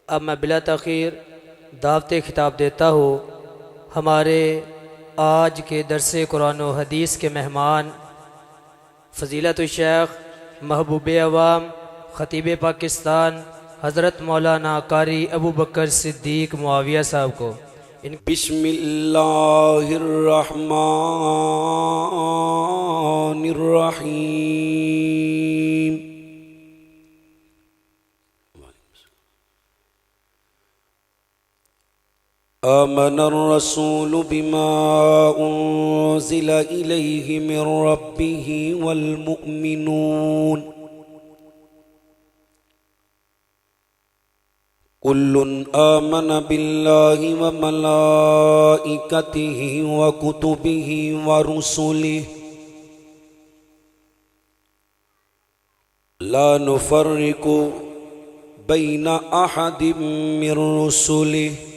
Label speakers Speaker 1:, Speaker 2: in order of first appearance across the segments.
Speaker 1: अब मैं बिला तख़ीर दावत खिताब देता हूँ हमारे आज के दरस कुरान व हदीस के मेहमान फ़ज़ीलत शेख महबूब अवाम ख़तीब पाकिस्तान हज़रत मौलाना कारी अबू बकर सिद्दीक़ मुआविया साहब को
Speaker 2: बिस्मिल्लाहिर्रहमानिर्रहीम। आमनर रसूलु बिमा उन्ज़िला इलैहि मिर रब्बिहि वल मुअमिनून कुल्लुन आमन बिल्लाहि व मलाइकतिहि व कुतुबिहि व रुसुलिहि ला नुफ़र्रिक़ु बैन अहदिम मिर रुसुलिहि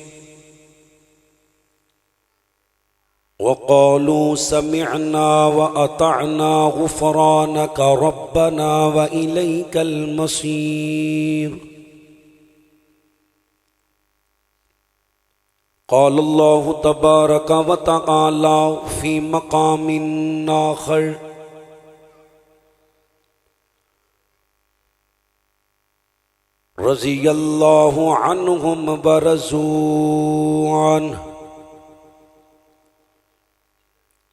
Speaker 2: व क़ालू समिअना व अतअना गुफ़रानक रब्बना व इलैकल मसीर। क़ाल अल्लाहु तबारक व तआला फ़ी मक़ामिन आख़र रज़ियल्लाहु अन्हुम व रज़ू अन्हु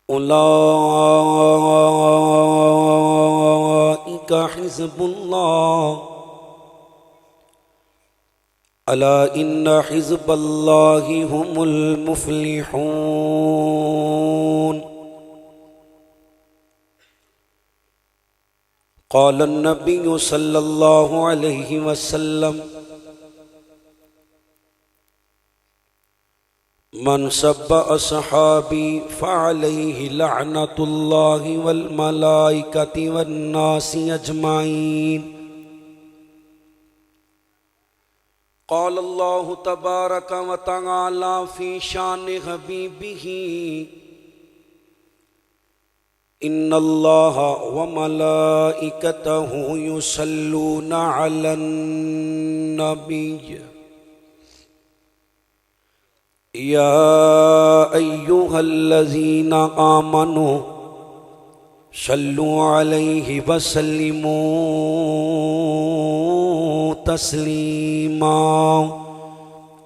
Speaker 2: उलाइका हिज़्बुल्लाह अला इन्ना हिज़्बल्लाहि हुमुल मुफ़्लिहून। क़ाल अन्नबिय्यु सल्लल्लाहु अलैहि वसल्लम मन सब्बा अस्हाबी फ़अलैहि लअनतुल्लाहि वल मलाइकति वन नासि अजमाइन। क़ाल अल्लाहु तबारक व तआला फ़ी शान हबीबिही इन्नल्लाहा व मलाइकतहु युसल्लूना अलन नबिय्य या अय्युहल्लज़ीना आमनू सल्लु अलैहि वसल्लिमू तस्लीमा।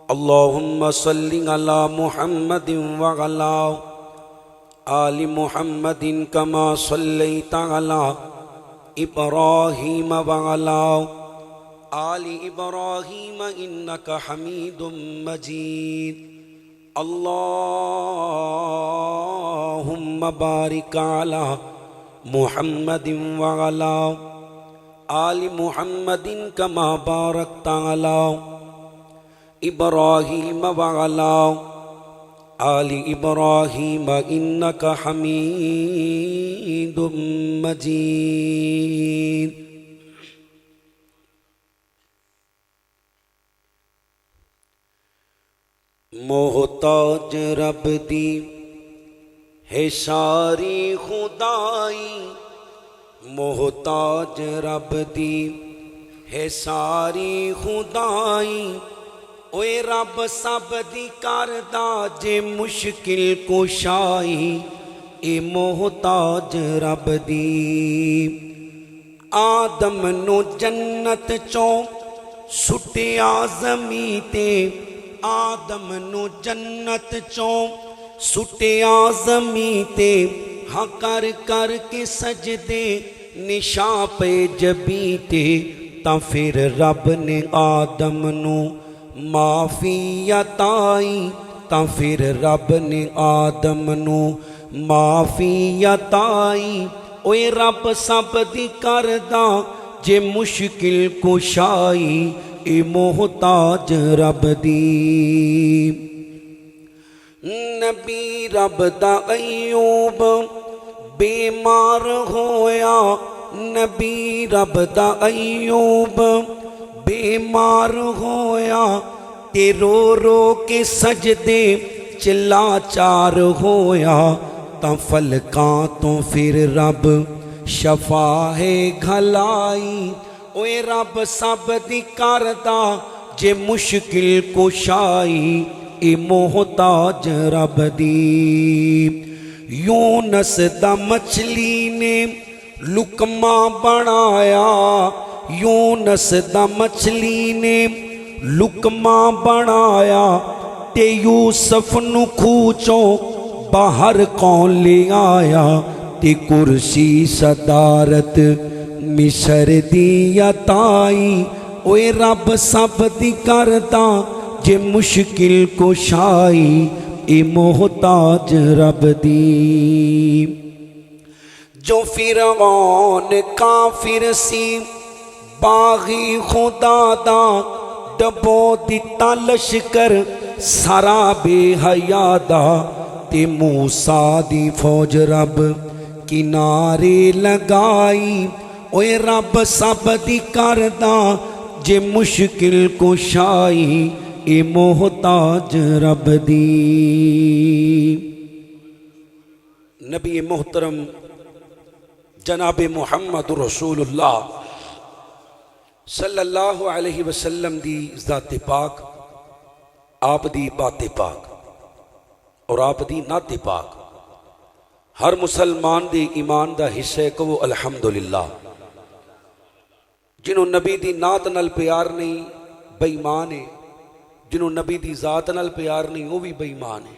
Speaker 2: अल्लाहुम्मा सल्लि अला मुहम्मदिन व अला आलि मुहम्मदिन कमा सल्लैता अला इब्राहीम व अला आलि इब्राहीम इन्नका हमीदुम मजीद। अल्लाहुम्मा बारिक अला मुहम्मदिन व अला आलि मुहम्मदिन कमा बारकता अला इब्राहीम व अला आलि इब्राहीम इन्नका हमीदुम मजीद। मोहताज रब दी है सारी खुदाई, मोहताज रब दी है सारी खुदाई। ओए रब सब दी करदा जे मुश्किल कुशाई, ए मोहताज रब दी। आदम नु जन्नत चों सुटिया ज़मी ते, आदम नु जन्नत चों सुटिया ज़मी ते। हाँ कर कर के सजदे निशा पे जबी ते, तां फिर रब ने आदम नु माफ़ी अताई, तां फिर रब ने आदम नु माफ़ी अताई। ओए रब सब दी करदा जे मुश्किल कुशाई, ए मोहताज रब दी। नबी रब दा अय्यूब बीमार होया, नबी रब दा अय्यूब बीमार होया। ते रो रो के सजदे चिल्ला चार होया, तां फलकां तो फिर रब शफा है घलाई। ओए रब सब दी करदा जे मुश्किल कुशाई ए मोहताज रब दी। यूनस दा मछली ने लुकमा बनाया, यूनस दा मछली ने लुकमा बनाया, ते यूसुफ नु खूचों बाहर कौन ले आया, ते कुर्सी सदारत मिसर दी अताई। ओए रब सब दी करदा जे मुश्किल कुशाई ए मोहताज रब दी। जो फिरौन काफिर सी बागी खुदा दा, डबो दिता लश्कर सारा बेहया दा, ते मूसा दी फौज रब किनारे लगाई। ओए रब सब दी करदा जे मुश्किल कुशाई ए मोहताज रब दी। नबी मोहतरम जनाब मुहम्मद रसूलुल्लाह सल्लल्लाहु अलैहि वसल्लम दी ज़ाते पाक, आप दी बाते पाक और आप दी नाते पाक हर मुसलमान दे ईमान दा हिस्सा है। कहो अल्हम्दुलिल्लाह। जिन्हों नबी दी नात नाल प्यार नहीं बेईमान है, जिन्हों नबी दी जात नाल प्यार नहीं वो भी बेईमान है,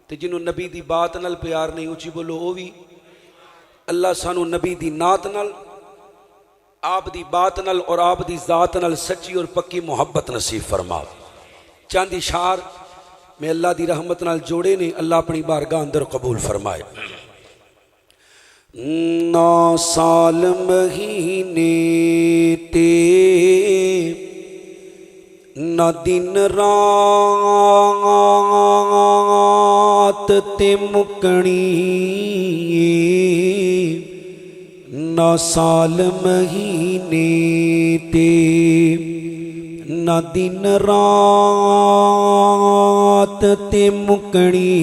Speaker 2: ते जिन्हों नबी दी बात नाल प्यार नहीं उची बोलो वो भी। अल्लाह सानू नबी दी नात नाल, आप दी बात नाल और आप दी जात नाल सच्ची और पक्की मोहब्बत नसीब फरमा। चंद इशार में अल्लाह दी रहमत नाल जोड़े ने, अल्लाह अपनी बारगाह अंदर कबूल फरमाए। ना साल महीने ते ना दिन रात ते मुकणी, ना साल महीने ते ना दिन रात ते मुकणी,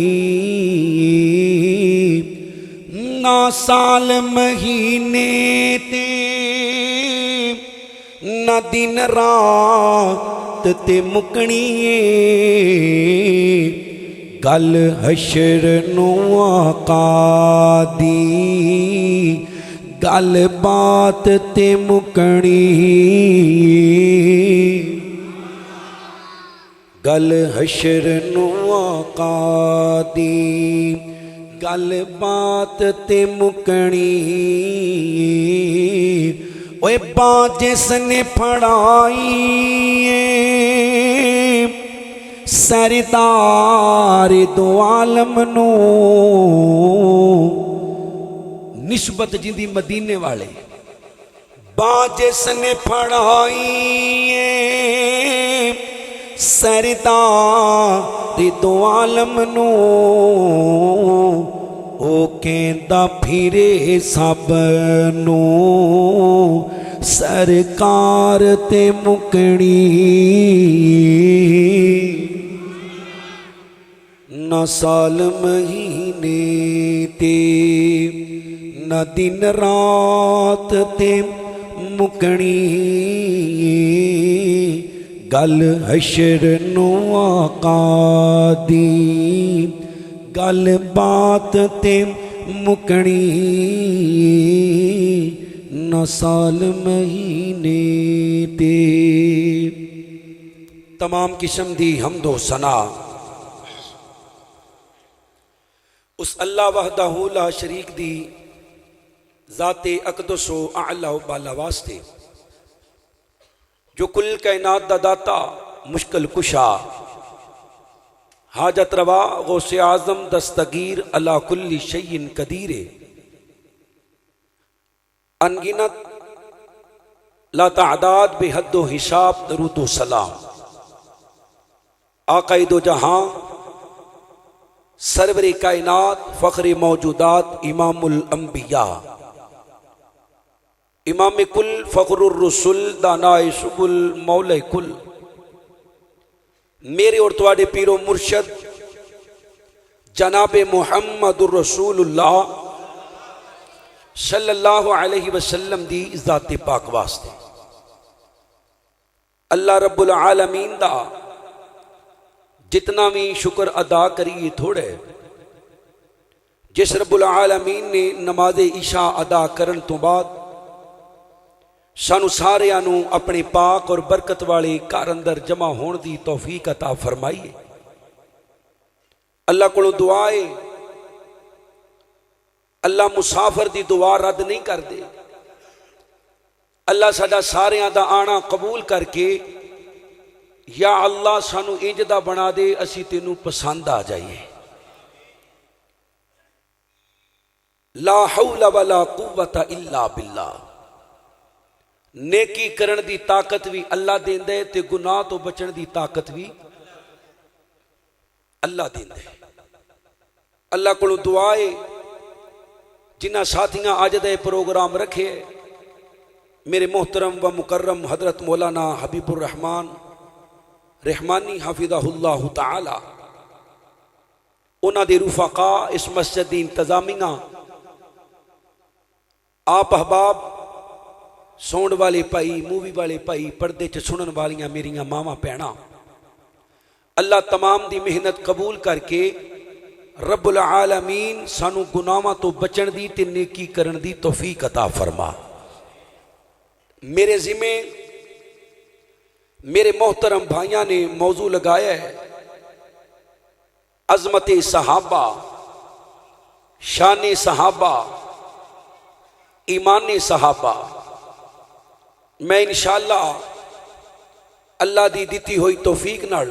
Speaker 2: ना साल महीने ते ना दिन रात ते मुकणी। गल हशर नू आका दी गल बात ते मुकणी, गल हशर नू आका दी गल बात ते मुकणी। ओए बा जिसने फड़ाई सरदार दो आलम नू, निस्बत जिंदी मदीने वाले। बा जिसने फड़ाई सरदार दो आलम नू, ओ कहंदा फिरे सब नू सरकार ते मुकणी। ना साल महीने ते ना दिन रात ते मुकणी, गल हशर नू आका दी गल बात ते मुकणी। ना साल महीने ते। तमाम किस्म दी हमदो सना उस अल्लाह वहदहू ला शरीक दी ज़ाते अक़दस व आला व बाला वास्ते, जो कुल कायनात दा दाता मुश्किल कुशा हाजत रवा गौसे आज़म दस्तगीर अला कुल्ली शैइन कदीरे। अनगिनत ला तादाद बेहद्दो हिसाब दरूदो सलाम आक़ाए दो जहां सरवरे कायनात फ़ख्रे मौजूदात इमामुल अंबिया इमाम कुल फ़ख्रुर रसूल दानाए सुबुल मौले कुल, मेरे और तुहाडे पीरो मुर्शद जनाबे मुहम्मदुर रसूलुल्लाह सल्लल्लाहु अलैहि वसल्लम दी ज़ाते पाक वास्ते अल्लाह रब्बुल आलमीन दा जितना भी शुक्र अदा करिए थोड़े। जिस रब्बुल आलमीन ने नमाज इशा अदा करन तो बाद सानू सारियां नू अपने पाक और बरकत वाले घर अंदर जमा होने की तौफीक अता फरमाइए। अल्लाह को दुआ है, अल्लाह मुसाफिर की दुआ रद्द नहीं करते। अल्लाह साडा सारियां दा आना कबूल करके या अल्लाह सानू इंज दा बना दे असी तेनू पसंद आ जाइए। ला हौला वला कुव्वता इल्ला बिल्लाह। नेकी करन दी ताकत भी अल्लाह देंदा है ते गुनाह तो बचन दी ताकत भी अल्लाह देंदा है। अल्लाह को दुआ है जिन्हां साथियां अज दे प्रोग्राम रखे, मेरे मोहतरम व मुकर्रम हजरत मौलाना हबीबुर रहमान रहमानी हफिज़हुल्लाह ताला, उन्हां दे रुफाका, इस मस्जिद दी इंतजामिया, आप अहबाब, सौण वाले भाई, मूवी वाले भाई, पर्दे च सुनन वालियां मेरियां मावां भैणां, अल्लाह तमाम दी मेहनत कबूल करके रब्बुल आलमीन सानू गुनाहां तो बचन दी ते नेकी करन दी तौफीक अता फरमा। मेरे जिम्मे मेरे मोहतरम भाइयों ने मौजू लगाया है अजमत सहाबा, शान सहाबा, ईमान सहाबा। मैं इंशाअल्लाह अल्लाह दी दिती हुई तौफीक नाल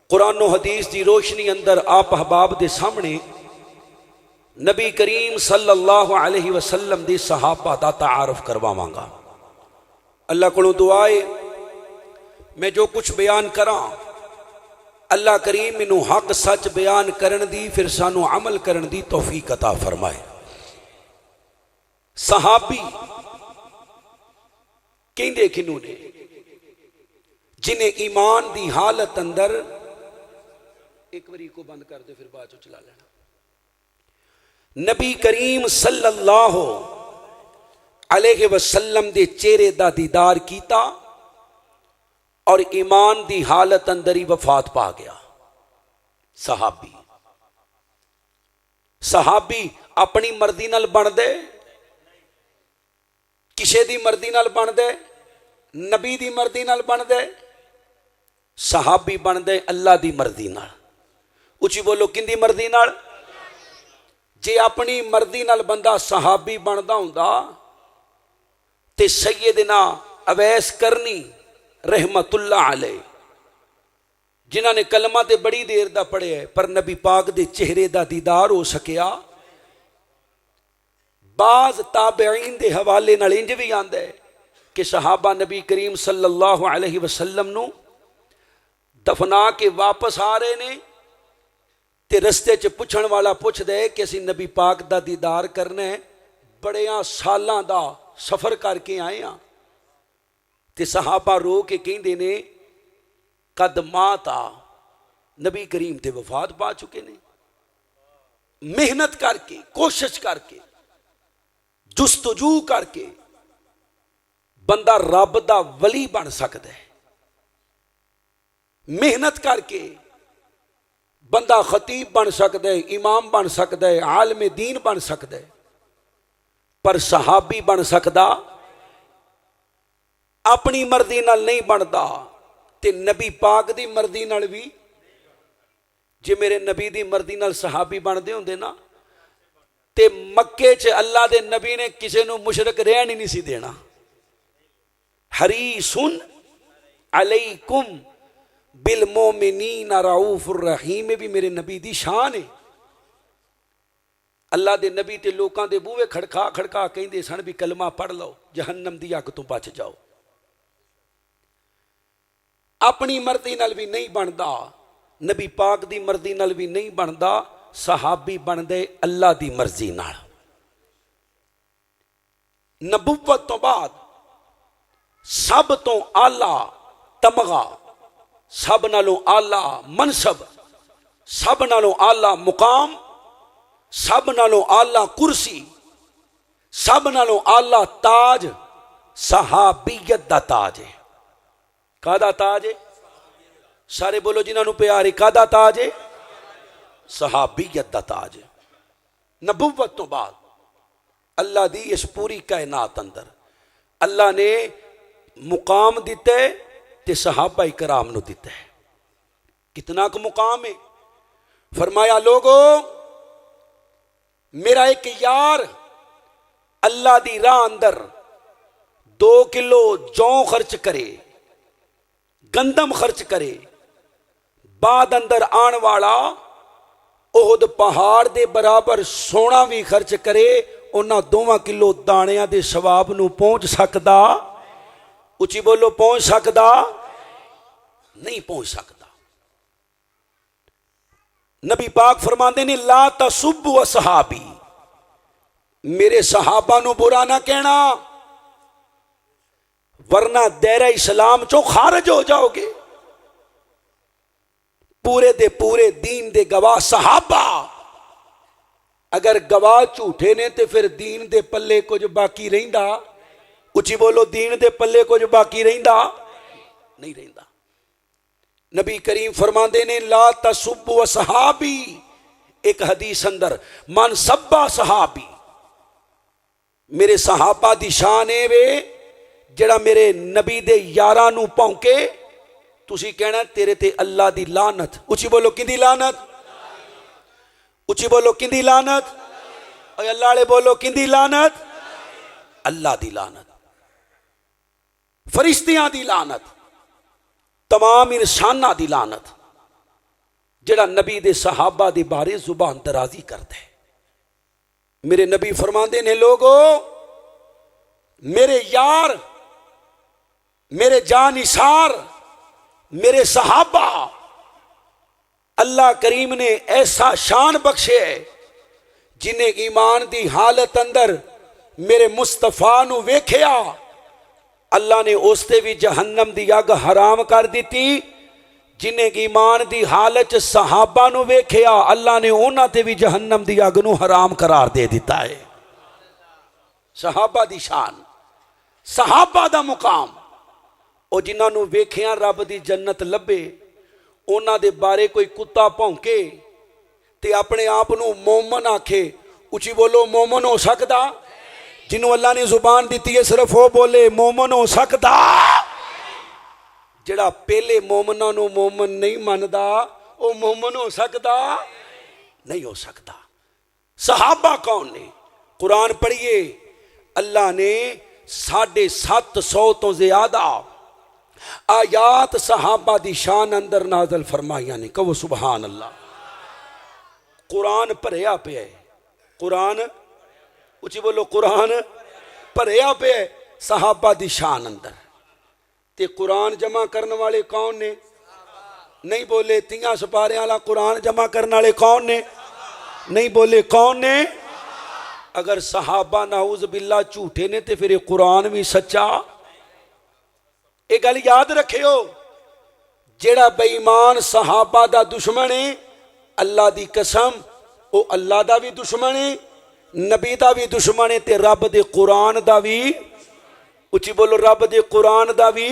Speaker 2: कुरान और हदीस की रोशनी अंदर आप अहबाब के सामने नबी करीम सल्लल्लाहु अलैहि वसल्लम दे सहाबा दा तारुफ करवावांगा। अल्लाह को दुआ है मैं जो कुछ बयान करा अल्लाह करीम मैनू हक सच बयान करन दी, फिर सानू अमल करन दी तौफीक अता फरमाए। सहाबी कहंदे किनू ने? जिन्हें ईमान दी हालत अंदर, एक बारी को बंद कर दे फिर बाद चो चला लेना, नबी करीम सल्लल्लाहु अलैहि वसल्लम दे चेहरे दा दीदार कीता और ईमान दी हालत अंदर ही वफात पा गया। सहाबी सहाबी अपनी मर्जी नाल बनदे, किसे दी मर्जी नाल बनदे? नबी दी मर्जी नाल बनदे। सहाबी बनदे अल्लाह दी मर्जी नाल। उची बोलो, किंदी मर्जी नाल? जे अपनी मर्जी नाल बंदा सहाबी बनदा हुंदा ते सैयदना अवैस करनी रहमतुल्लाह अलैह, जिन्हां ने कलमा ते बड़ी देर दा पढ़िया पर नबी पाक दे चेहरे दा दीदार हो सकिया। बाज ताबईन दे हवाले नाल इंज भी आंदा है कि सहाबा नबी करीम सल्लल्लाहु अलैहि वसल्लम नू दफना के वापस आ रहे ने ते रस्ते च पुछण वाला पुछदा है कि असीं नबी पाक दा दीदार करना है, बड़ियां सालां दा सफर करके आए हां। ते सहाबा रो के कहंदे ने कद माता, नबी करीम ते वफात पा चुके ने। मेहनत करके, कोशिश करके, जुस्तजू करके बंदा रब दा वली बन सकता है। मेहनत करके बंदा खतीब बन सकता है, इमाम बन सकता है, आलम दीन बन सकता है, पर सहाबी बन सकता अपनी मर्जी नाल नहीं बनता। ते नबी पाक दी मर्जी नाल भी, जे मेरे नबी दी मर्जी नाल सहाबी बनते होंदे ना ते मक्के च अल्लाह दे नबी ने किसी नू मुशरक रहन ही नहीं सी देना। हरीसुन अलैकुम बिल मोमिनीन रऊफुर रहीम भी मेरे नबी दी शान है। अल्लाह दे नबी ते लोकां दे बूहे खड़का खड़का कहंदे सन भी कलमा पढ़ लो, जहन्नम दी अग तो बच जाओ। अपनी मर्जी नाल भी नहीं बनता, नबी पाक दी मर्जी नाल भी नहीं बनता। सहाबी बनदे अल्लाह दी मर्जी नाल। नबुव्वत तो बाद सब तो आला तमगा, सब नालों आला मनसब, सब नालों आला मुकाम, सब नालों आला कुर्सी, सब नालों आला ताज सहाबीयत दा ताज है। कादा ताज है? सारे बोलो जिन्होंने प्यार है, कादा ताज है? सहाबीयत दा ताज है। नबुव्वत तो बाद अल्लाह दी इस पूरी कायनात अंदर अल्लाह ने मुकाम दिता है ते सहाबा कराम नू दिता है। कितना का मुकाम है? फरमाया लोगो मेरा एक यार अल्लाह दी राह अंदर 2 किलो जौ खर्च करे, गंदम खर्च करे, बाद अंदर आने वाला ओहद पहाड़ दे बराबर सोना भी खर्च करे, उन्हां 2 किलो दाणियां दे सवाब नू पहुंच सकदा? उची बोलो, पहुंच सकदा? नहीं पहुंच सकदा। नबी पाक फरमांदे ने ला तसुब्बु असहाबी, मेरे सहाबा नू बुरा ना कहना वरना दायरा इस्लाम चो खारिज हो जाओगे। पूरे दे पूरे दीन दे गवाह सहाबा, अगर गवाह झूठे ने तो फिर दीन दे पल्ले कुछ बाकी रहिंदा? उची बोलो, दीन दे पल्ले कुछ बाकी रहिंदा? नहीं रहिंदा। नबी करीम फरमांदे ने ला तसुब्बु असहाबी, एक हदीस अंदर मन सब्बा सहाबी, मेरे सहाबा दी शान है वे जड़ा मेरे नबी दे यारां नू भौंके, तुसी कहना तेरे ते अल्लाह दी लानत। उची बोलो, किंदी लानत? उची बोलो, किंदी लानत? और अल्लाह वाले बोलो, किंदी लानत? अल्लाह दी लानत, फरिश्तियां दी लानत, तमाम इंसानां दी लानत, जड़ा नबी दे सहाबा दे बारे जुबान दराजी करता है। मेरे नबी फरमांदे ने लोगो मेरे यार, मेरे जानिसार, मेरे सहाबा अल्लाह करीम ने ऐसा शान बख्शे है जिन्हें ईमान दी हालत अंदर मेरे मुस्तफा नू वेख्या, अल्लाह ने उसते भी जहन्नम दी अग हराम कर दी। जिन्हें ईमान दी हालत सहाबा नू वेख्या, अल्लाह ने उन्हां ते भी जहन्नम दी अग नू हराम करार दे दिता है। सहाबा दी शान, सहाबा दा मुकाम, और जिन्हां नू वेख्या रब दी जन्नत लभे, उन्हां दे बारे कोई कुत्ता भौंके ते अपने आप नू मोमन आखे, उची बोलो, मोमन हो सकदा? जिन्हों अल्लाह ने जुबान दी है सिर्फ वो बोले मोमन हो सकदा। जड़ा पहले मोमना नू मोमन नहीं मनदा वो मोमन हो सकदा? नहीं हो सकता। सहाबा कौन ने? कुरान पढ़िए, अल्लाह ने 750 तो ज्यादा आयात सहाबा दी शान अंदर नाज़िल फरमाइया ने। कहो सुभान अल्लाह। कुरान भरिया पे है, कुरान उची बोलो, कुरान भरिया पे सहाबा दी शान अंदर। ते कुरान जमा करने वाले कौन ने? नहीं बोले। 30 सुपारे वाला कुरान जमा करने वाले कौन ने? नहीं बोले। कौन ने? अगर सहाबा नाउज बिल्ला झूठे ने तो फिर ये कुरान भी सच्चा। एक गल याद रखियो, जेड़ा बेईमान सहाबा दा दुश्मन है, अल्लाह दी कसम वो अल्लाह दा भी दुश्मन है, नबी दा भी दुश्मन है, ते रब दे कुरान दा भी। उची बोलो, रब दे कुरान दा भी।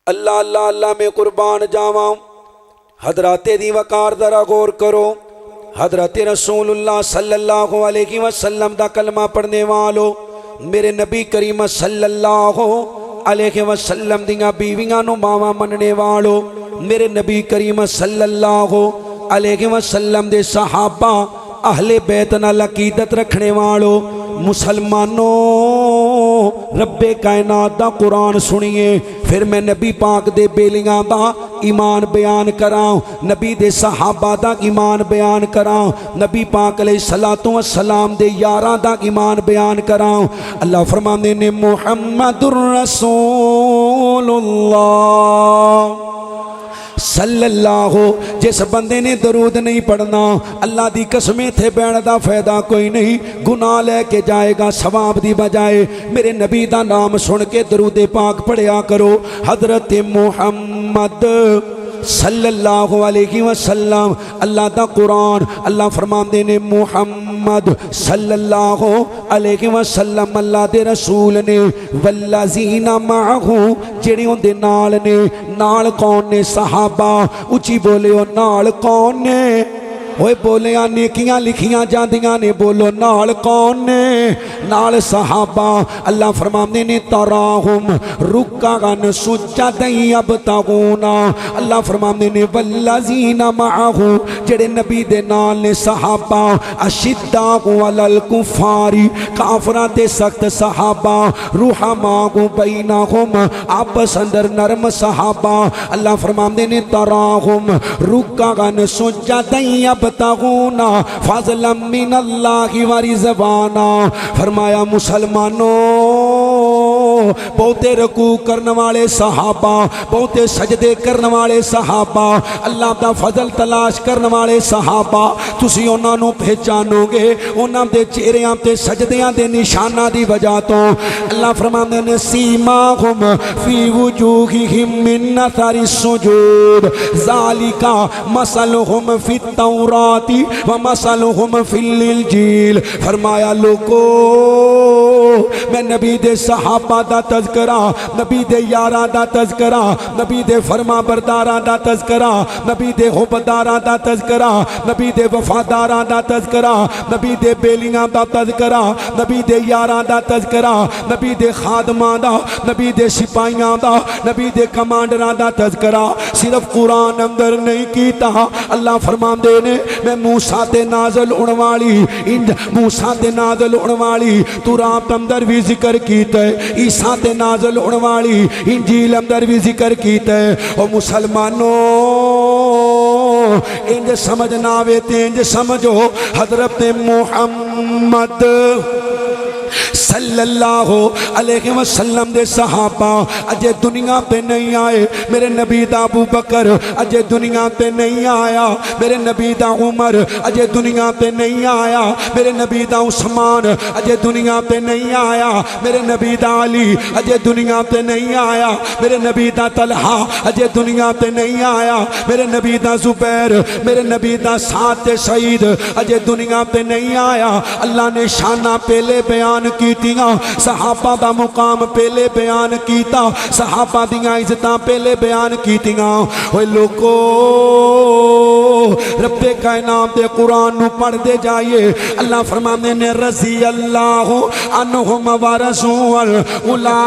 Speaker 2: अल्लाह अल्लाह अल्लाह में कुर्बान जावां। हजराते दी वकार दरा गौर करो। हजरत रसूलुल्लाह सल्लल्लाहु अलैहि वसल्लम दा कलमा पढ़ने वालो, मेरे नबी करीम सल्लल्लाहु अलैहि वसल्लम दियां बीवियां नू मावा मनने वालो, मेरे नबी करीम सल्लल्लाहु अलैहि वसल्लम दे सहाबा अहले बैत नाल अकीदत रखने वालो, मुसलमानों रब्बे कायनात दा कुरान सुनिए। फिर मैं नबी पाक दे बेलियां दा ईमान बयान करां, नबी दे सहाबा दा ईमान बयान करां, नबी पाक अलैहिस्सलातु वस्सलाम दे यारां दा ईमान बयान करां। अल्लाह फरमांदे ने मुहम्मदुर रसूलुल्लाह सल्लल्लाहु, जिस बंदे ने दरूद नहीं पढ़ना, अल्लाह दी कसमें थे बहन का फायदा कोई नहीं, गुनाह लेके जाएगा सवाब दी बजाए। मेरे नबी दा नाम सुन के दरूदे पाक पढ़िया करो। हजरत मुहम्मद सल्लल्लाहु अलैहि वसल्लम अल्लाह दा कुरान अल्लाह फरमांदे ने मुहम्मद सल्लल्लाहु अलैहि वसल्लम अल्लाह दे रसूल ने वल्लज़ीना माहू जेड़े उनदे नाल ने नाल कौन ने सहाबा उची बोले ओ नाल कौन ने ओए बोलिया नेकियां लिखियां जांदियां ने बोलो नाल कौन ने नाल सहाबा अल्लाह फरमांदे ने तराहुम रुक्कान सुज्जदन यबतगूना अल्लाह फरमांदे ने वल्लज़ीना माहू जेड़े नबी दे नाल ने सहाबा अशिद्दाउ अलल कुफारी काफरां ते सख्त सहाबा रुहमाउ बैनहुम आपस अंदर नरम सहाबा अल्लाह फरमांदे ने तराहुम रुक्कान सुज्जदन तगूना फज़लन मिनल्लाहि व रिज़वाना फरमाया मुसलमानों बहुते रकू करने वाले सहाबा बहुते सजदे करने वाले सहाबा अल्लाह दा फजल तलाश करने वाले सहाबा तुसी उन्हां नूं पहचानोगे उन्हां दे चेहरियां ते सजदियां दे निशानां दी वजह तो अल्लाह फरमांदे ने सीमाहुम फी वुजूहिहिम मिन अथरि सुजूद ज़ालिका मसलुहुम फित तौराती व मसलुहुम फिल इंजील फरमाया लोगो मैं नबी दे सहाबा दा तज़करा नबी दे यारां दा तज़करा नबी दे फरमा बरदारां दा तज़करा नबी दे हुब्बदारां दा तज़करा नबी दे वफादारां दा तज़करा नबी दे बेलियां दा तज़करा नबी दे यारां दा तज़करा नबी दे खादमां दा नबी दे सिपाहियां दा नबी दे कमांडरां दा तज़करा सिर्फ कुरान अंदर नहीं कीता अल्लाह फरमांदे ने मैं मूसा ते नाज़िल होने वाली मूसा ते नाज़िल होने वाली तुरात अंदर भी जिक्र कीता है ईसा ते नाज़िल होने वाली इंजील अंदर भी जिक्र कीता है और मुसलमानों इंज समझ ना आवे ते इंज समझो हजरत मुहम्मद सल्लल्लाहु अलैहि वसल्लम दे सहाबा अजे दुनिया पे नहीं आए मेरे नबी दा अबू बकर अजे दुनिया पे नहीं आया मेरे नबी दा उमर अजे दुनिया पे नहीं आया मेरे नबी दा उस्मान अजे दुनिया पे नहीं आया मेरे नबी दा अली अजे दुनिया पे नहीं आया मेरे नबी दा तलहा अजे दुनिया पे नहीं आया मेरे नबी दा जुबैर मेरे नबी दा साद ते सईद अजे दुनिया पे नहीं आया अल्लाह ने शाना पहले बयान की सहाबा दा मुकाम पहले बयान कीता सहाबा दियां इज्जतां पहले बयान कीतियां ओए लोगो रब्बे कायनात दे कुरान नू पढ़दे जाइए अल्लाह फरमांदे ने रज़ी अल्लाह अन्हुम व रसूल उलाइका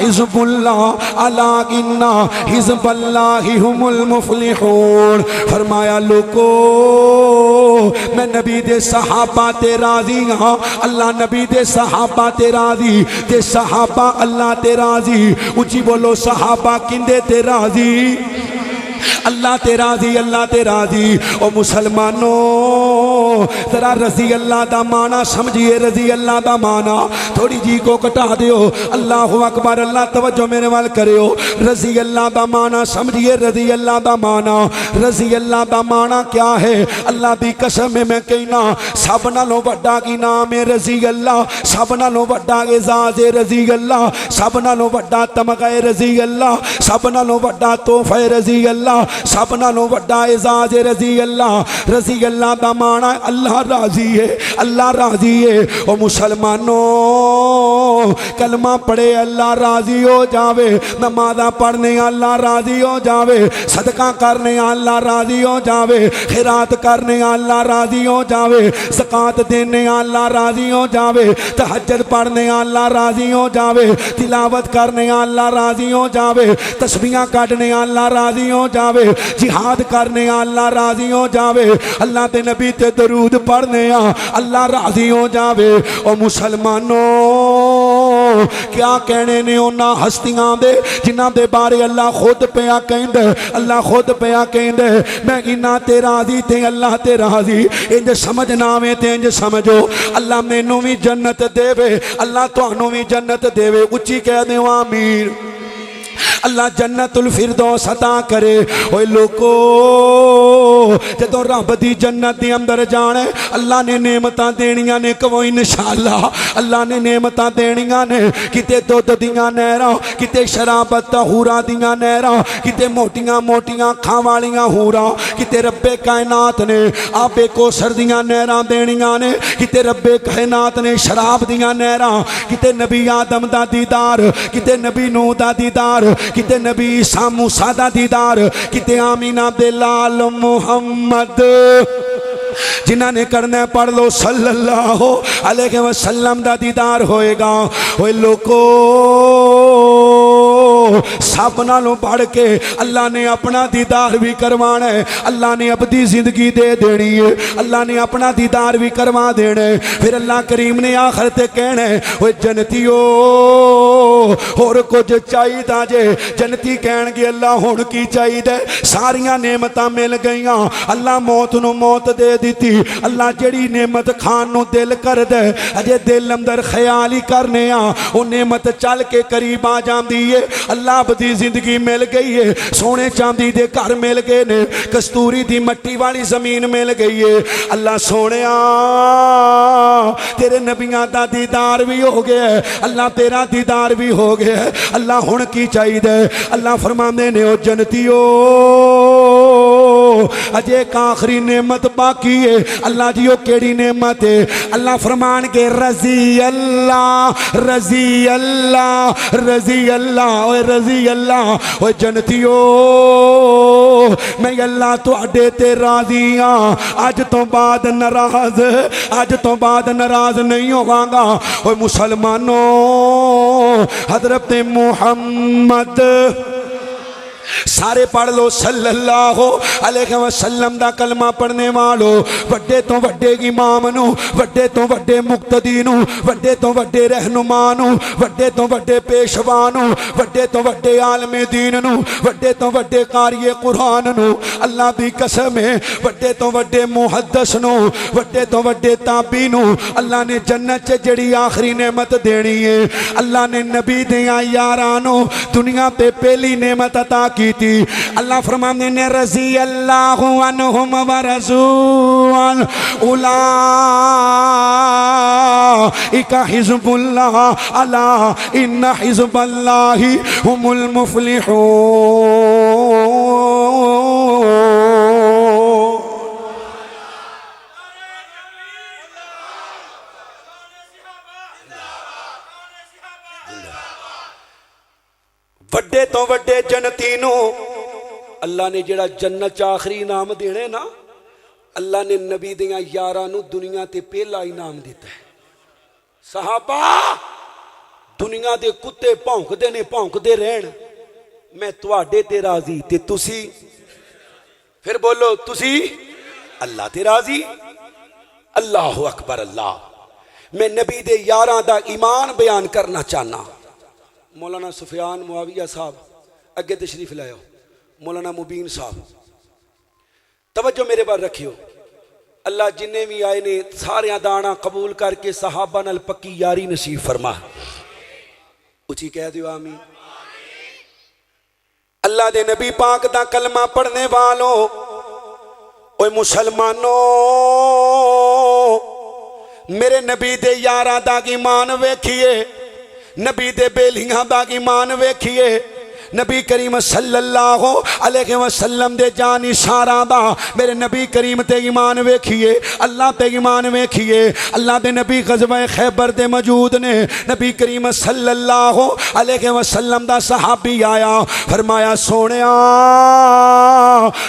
Speaker 2: हिज़्बुल्लाह अला इन्ना हिज़्बल्लाहि हुमुल मुफ़्लिहून फरमाया लोगो मैं नबी दे सहाबा ते राजी हाँ अल्लाह नबी दे सहाबा ते राजी ते सहाबा अल्लाह ते राजी उची बोलो सहाबा किंदे ते राजी अल्लाह ते राजी अल्लाह ते राजी ओ मुसलमानों जरा रजी अल्लाह दा माना समझिए रजी अल्लाह दा माना थोड़ी जी को कटा दियो अल्लाह अकबर अल्लाह तवज्जो मेरे वाल करियो रजी अल्लाह दा माना समझिए रजी अल्लाह दा माना रजी अल्लाह दा माना क्या है अल्लाह दी कसम है मैं कहना सब नालों वड्डा की नाम है रजी अल्लाह सब नालों वड्डा एजाज है रजी अल्लाह सब नालों वड्डा तमगा है रजी अल्लाह सब नालों वड्डा तोहफा है रजी अल्लाह सब नालों वड्डा एजाज है रजी अल्लाह दा माना अल्लाह राजी है अल्लाह राजी है ओ मुसलमानों कलमा पढ़े अल्लाह राजी हो जावे नमाज़ा पढ़ने अल्लाह राजी हो जावे सदका करने अल्लाह राजी हो जावे खैरात करने अल्लाह राजी हो जावे ज़कात देने अल्लाह राजी हो जावे तहज्जुद पढ़ने अल्लाह राजी हो जावे तिलावत करने अल्लाह राजी हो जावे तस्बीहां काटने अल्लाह राजी हो जावे जिहाद करने अल्लाह राजी हो जावे अल्लाह ते नबी ते दरूद पढ़ने अल्लाह राजी हो जावे ओ मुसलमानों क्या कहने ने उन्हां हस्तियां दे जिन्हां दे बारे अल्लाह खुद पिया कहंदा अल्लाह खुद पिया कहंदा मैं इन्हां ते राजी ते अल्लाह ते राजी इंज समझ ना आवे ते इंज समझो अल्लाह मैनू भी जन्नत देवे अल्लाह तुहानू भी जन्नत देवे उच्ची कह दे आमीन अल्लाह जन्नतुल फिरदौस अता करे। ओए लोको जदों रब दी जन्नत दे अंदर जाना अल्लाह ने नेमतां देनियां ने, कहो इंशाअल्लाह। अल्लाह ने नेमतां देनियां ने, किते दुध दियां नहरां, किते शराबत हूरां दियां नहरां, किते मोटियां मोटियां अखां वालियां हूरां, किते रब्बे कायनात ने आबे कौसर दियां नहरां देनियां ने, किते रब्बे कायनात ने शराब दियां नहरां, किते नबी आदम दा दीदार, किते नबी नूह दा दीदार, किते नबी ईसा मूसा दा दीदार, किते आमीना दे लाल मुहम्मद जिन्हां ने करना पढ़ लो सल्लल्लाहु अलैहि वसल्लम दा दीदार होएगा। ओए लोको सब नालों बढ़ के अल्लाह ने अपना दीदार भी करवाना है। अल्लाह ने अपनी जिंदगी दे देनी है, अल्लाह ने अपना दीदार भी करवा देना है। फिर अल्लाह करीम ने आखिर ते कहना है ओए जनतियो होर कुछ चाहिदा जे। जनती कहणगे अल्लाह हुण की चाहिदा, सारियां नेमतां मिल गईयां। अल्लाह मौत नूं मौत दे दिती। अल्लाह जेड़ी नेमत खान नूं दिल करदा अजे दिल अंदर ख्याल ही करने आ वो नेमत चल के करीब आ जांदी है। अल्लाह दी जिंदगी मिल गई है, सोने चांदी दे घर मिल गए ने, कस्तूरी दी मट्टी वाली जमीन मिल गई है। अल्लाह सोनिया तेरे नबियां दा दीदार भी हो गया है, अल्लाह तेरा दीदार भी हो गया है। अल्लाह हुण की चाहिए? अल्लाह फरमांदे ने ओ जनतियो अजे एक आखिरी नेमत बाकी है। अल्लाह जी ओ केड़ी नेमत है? अल्लाह फरमान के रजी अल्लाह रजी अल्लाह रजी अल्लाह ओए रजी अल्लाह ओए जनतियो मैं अल्लाह तुहाडे ते राजी हाँ, अज तो बाद नाराज, अज तो बाद नाराज नहीं होवांगा। ओए मुसलमानों हजरत मुहम्मद सारे पढ़ लो सल्लल्लाहु अलैहि वसल्लम दा कलमा पढ़ने वालों, वड्डे तो वड्डे इमाम नू, वड्डे तो वड्डे मुक्तदी नू, वड्डे तो वड्डे रहनुमा नू, वड्डे तो वड्डे पेशवा नू, वड्डे तो वड्डे आलमे दीन नू, वड्डे तो वड्डे कारिए कुरान नू, अल्लाह दी कसम है वड्डे तो वड्डे मुहद्दस नू, वड्डे तो वड्डे ताबी नू अल्लाह ने जन्नत च जड़ी आखिरी नेमत देनी है। अल्लाह ने नबी दियां यारां नू दुनिया ते पहली नेमत अता की थी। अल्लाह फरमाते ने रजी अल्लाहु अन्हुम व रसूल उलाइका हिज़्बुल्लाह अला इन्ना हिज़्बल्लाहि हुमुल मुफ्लिहून। वड्डे तो वड्डे जन्नती नू अल्लाह ने जेड़ा जन्नत च आखिरी इनाम देने ना, अल्लाह ने नबी दियां यारां नू दुनिया ते पहला इनाम दिता है। सहाबा दुनिया दे कुत्ते भौंकदे ने, भौंकदे रहन, मैं तुहाडे ते राजी ते तुसी, फिर बोलो तुसी अल्लाह ते राजी। अल्लाहु अकबर अल्लाह। मैं नबी दे यारां दा ईमान बयान करना चाहना। मौलाना सुफियान मुआविया साहब अगे तशरीफ लाओ, मौलाना मुबीन साहब तवज्जो मेरे बार रखियो। अल्लाह जिन्ने भी आए ने सारियां दाना कबूल करके सहाबा नाल पक्की यारी नसीब फरमा। उची कह दियो आमीन। अल्लाह दे नबी पाक दा कलमा पढ़ने वालों, ओए मुसलमानों मेरे नबी दे यारां दा ईमान वेखिए, नबी दे बेलियां दा ईमान वेखिए, नबी करीम सल्लल्लाहु अलैहि वसल्लम दे जान इशारा दा मेरे नबी करीम ते ईमान वेखिए, अल्लाह ते ईमान वेखिए। अल्लाह दे नबी गज़वा खैबर दे मौजूद ने। नबी करीम सल्लल्लाहु अलैहि वसल्लम दा सहाबी आया, फरमाया सोनिया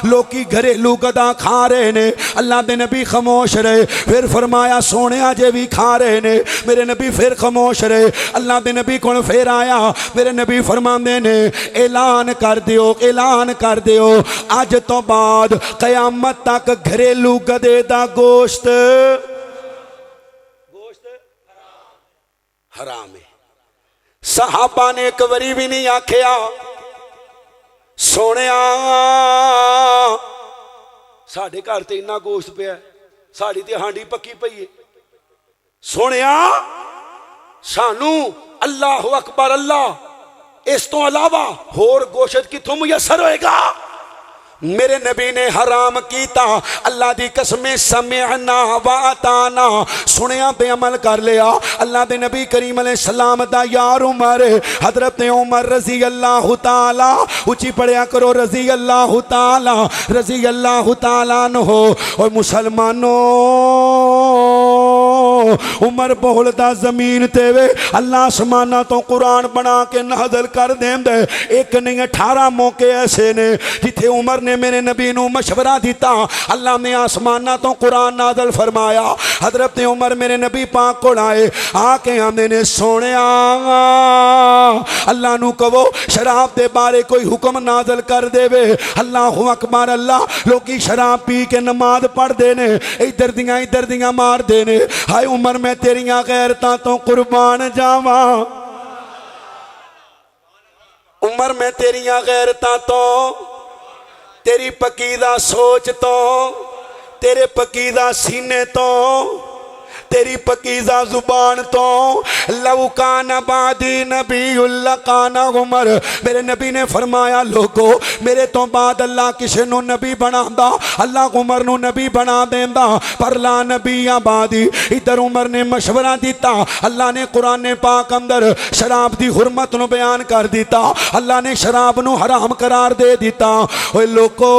Speaker 2: लोकी घरेलू गदा खा रहे ने। अल्लाह दे नबी खामोश रहे। फिर फरमाया सोनिया जे भी खा रहे ने। मेरे नबी फिर खामोश रहे। अल्लाह दे नबी कोल फिर आया, मेरे नबी फरमांदे ने ऐलान कर दियो, ऐलान कर दियो अज तो बाद कयामत तक घरेलू गधे दा गोश्त हराम है। सहाबा ने एक बारी भी नहीं आखिया सोनिया साडे घर ते इन्ना गोश्त पिया, साड़ी ते हांडी पक्की पई है, सोनिया सानू अल्लाह अकबर अल्लाह इस तो अलावा होर गोशत किथों मुयसर होएगा। मेरे नबी ने हराम कीता, अल्लाह दी कसमें समिअना व अताना, सुनिया ते अमल कर लिया। अल्लाह दे नबी करीम अलैहिस्सलाम दा यार उमर, हजरत उमर रजी अल्लाह ताला, ऊंची पढ़िया करो रजी अल्लाह ताला, रजी अल्लाह ताला न हो। और मुसलमानों उमर बोलदा जमीन ते वे, अल्लाह आसमाना तो कुरान बना के नाज़िल कर देंदे। एक नहीं 18 मौके ऐसे ने जिथे उमर ने मेरे नबी नू मशवरा दिता, अल्लाह ने आसमाना तो कुरान नाज़िल फरमाया। हजरत उमर मेरे नबी पाक को आए, आके आंदे ने सोनिया अल्लाह नू कहो शराब दे बारे कोई हुक्म नाज़िल कर देवे। अल्लाहु अकबर, अल्लाह लोकी शराब पी के नमाज पढ़ते ने, इधर दियां मार देने। हाय उमर मैं तेरियां गैरतां तो कुर्बान जावा, उमर मैं तेरियां गैरतां तो, तेरी पकीदा सोच तो, तेरे पकीदा सीने तो, तेरी पकीजा जुबान तो, लौकान बादी नबी उल्लकाना उमर। मेरे नबी ने फरमाया लोगो मेरे तो बाद अल्लाह किसी नू नबी बनांदा, अल्लाह उमर नू नबी बना देंदा, पर ला नबी आबादी। इधर उमर ने मशवरा दिता, अल्लाह ने कुरान पाक अंदर शराब की हुरमत नू बयान कर दिता, अल्लाह ने शराब नू हराम करार दे दिता। ओए लोगो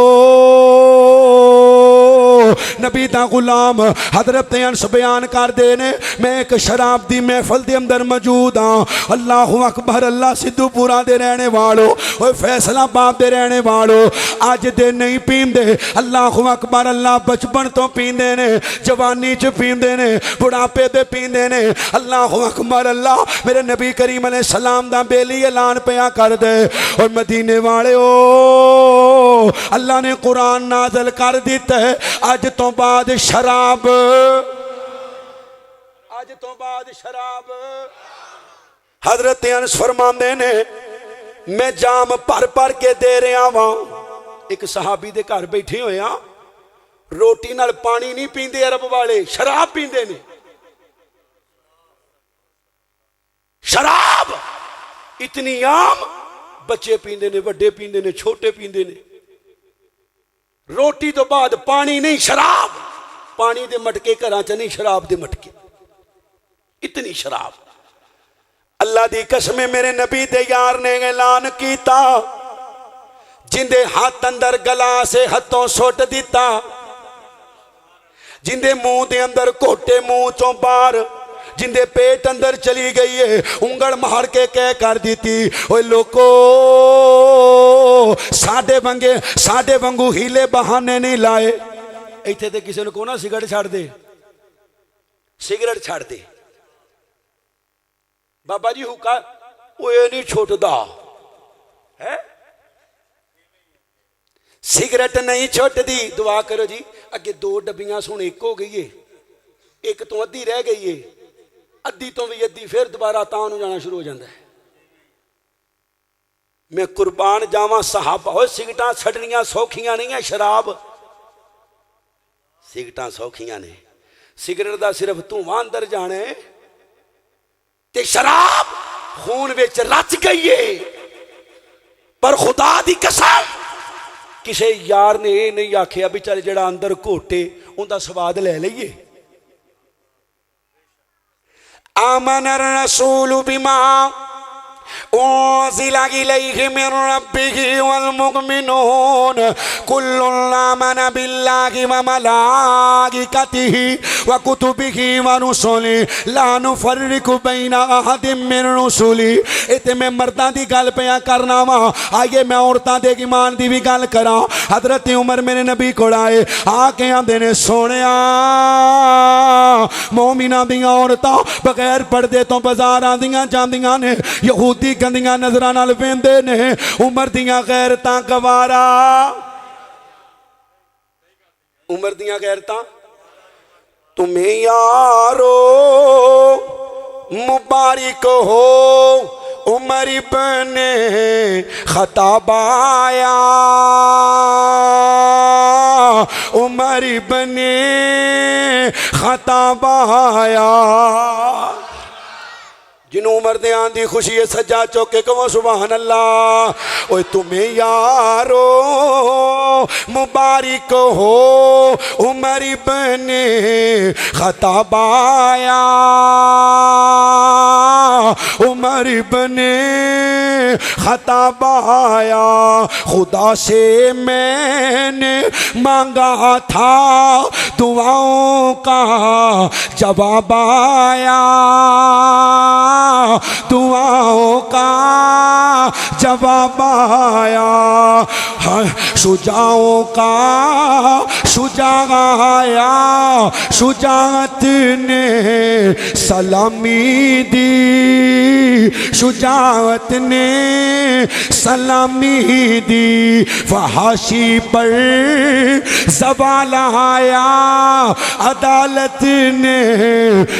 Speaker 2: नबी दा गुलाम हजरत अंस बयान कर देने, मैं एक शराब दी महफल दे अंदर मौजूद हाँ। अल्लाह अकबर, अल्लाह सिद्धूपुरा दे रहने वालों, ओए फैसलाबाद दे रहने वालों, अज दे नहीं पींदे। अल्लाह अकबर, अल्लाह बचपन तो पींदे ने, जवानी च पींदे ने, बुढ़ापे ते पींदे ने। अल्लाह अकबर, अल्लाह मेरे नबी करीम अलैहिस्सलाम दा बेली ऐलान पिया कर दे। और मदीने वाले ओ अल्लाह ने कुरान नाज़िल कर दिता है, अज तो बाद शराब, अज तो बाद शराब। हजरत अनस फरमांदे ने मैं जाम भर भर के दे रहा वां। एक सहाबी दे घर बैठे होए आ, रोटी नाल पानी नहीं पींदे अरब वाले, शराब पींदे ने। शराब इतनी आम, बच्चे पींदे ने, वड्डे पींदे ने, छोटे पींदे ने। रोटी तो बाद पानी नहीं, शराब। पानी दे मटके घरां च नहीं, शराब दे मटके। इतनी शराब। अल्लाह दी कसम मेरे नबी दे यार ने ऐलान कीता, जिंदे हाथ अंदर गलास हथों सुट दिता, जिंदे मुंह दे अंदर घोटे मुंह चों बाहर, जिंदे पेट अंदर चली गई है, उंगल मार के कह कर दी थी ओए लोको साडे वांगू हीले बहाने नहीं लाए। इत्थे ते किसी को ना सिगरेट छड़ दे, सिगरेट छड़ दे बाबा जी हुक्का, ओए नहीं छुटदा है, सिगरेट नहीं छुटदी। दुआ करो जी, अगे 2 डब्बियां सुन एक हो गई है, एक तो अद्धी रह गई है, अद्धी तो भी अद्धी, फिर दोबारा तां नूं जाना शुरू हो जाता है। मैं कुर्बान जावा सहाबा, हो सिगरेटां छड्डनियां सौखियां नहीं है, शराब सिगरेटां सौखियां ने। सिगरेट दा सिर्फ धुआं अंदर जाना है, ते शराब खून विच रच गई है। पर खुदा दी कसम किसी यार ने यह नहीं आखिया भी चल जड़ा अंदर घोटे उनका स्वाद ले लीए। आमन रसूल बिमा उज़िला इलैहि मिन रब्बिहि वल मुमिनून कुल्लुन आमना बिल्लाहि व मलाइकतिहि व कुतुबिहि व रुसुलिहि ला नुफर्रिकु बैना अहदिम मिन रुसुलिहि। इत्थे मैं मर्दां दी गल पिया करना वा, आइए मैं औरतां दे ईमान दी भी गल करा। हजरत उमर मेरे नबी कोल आए, आके आंदे ने सोनिया मोमिना दियां औरतां बगैर पर्दे तो बाजार आंदियां जांदियां ने, यहूदी गंदियां नजरां नाल वेंदे ने, उमर दियां गैरतां गवारा, उमर दियां गैरतां। तुम्हें यारो मुबारक हो उमर इब्ने खत्ताब आया, उमर इब्ने खत्ताब आया। जिन्हों उमर दे आंदी खुशी है सज्जा चौके कहो सुभान अल्लाह। ओए तुम्हें यारो मुबारक हो उमर इब्ने खताबाया, उमर इब्ने खताबाया। खुदा से मैंने मांगा था दुआओं का जवाब आया, दुआओं का जवाब आया। शुजाओं का शुजा आया, शुजाअत ने सलामी दी, शुजाअत ने सलामी दी। फहाशी पर ज़वाल आया, अदालत ने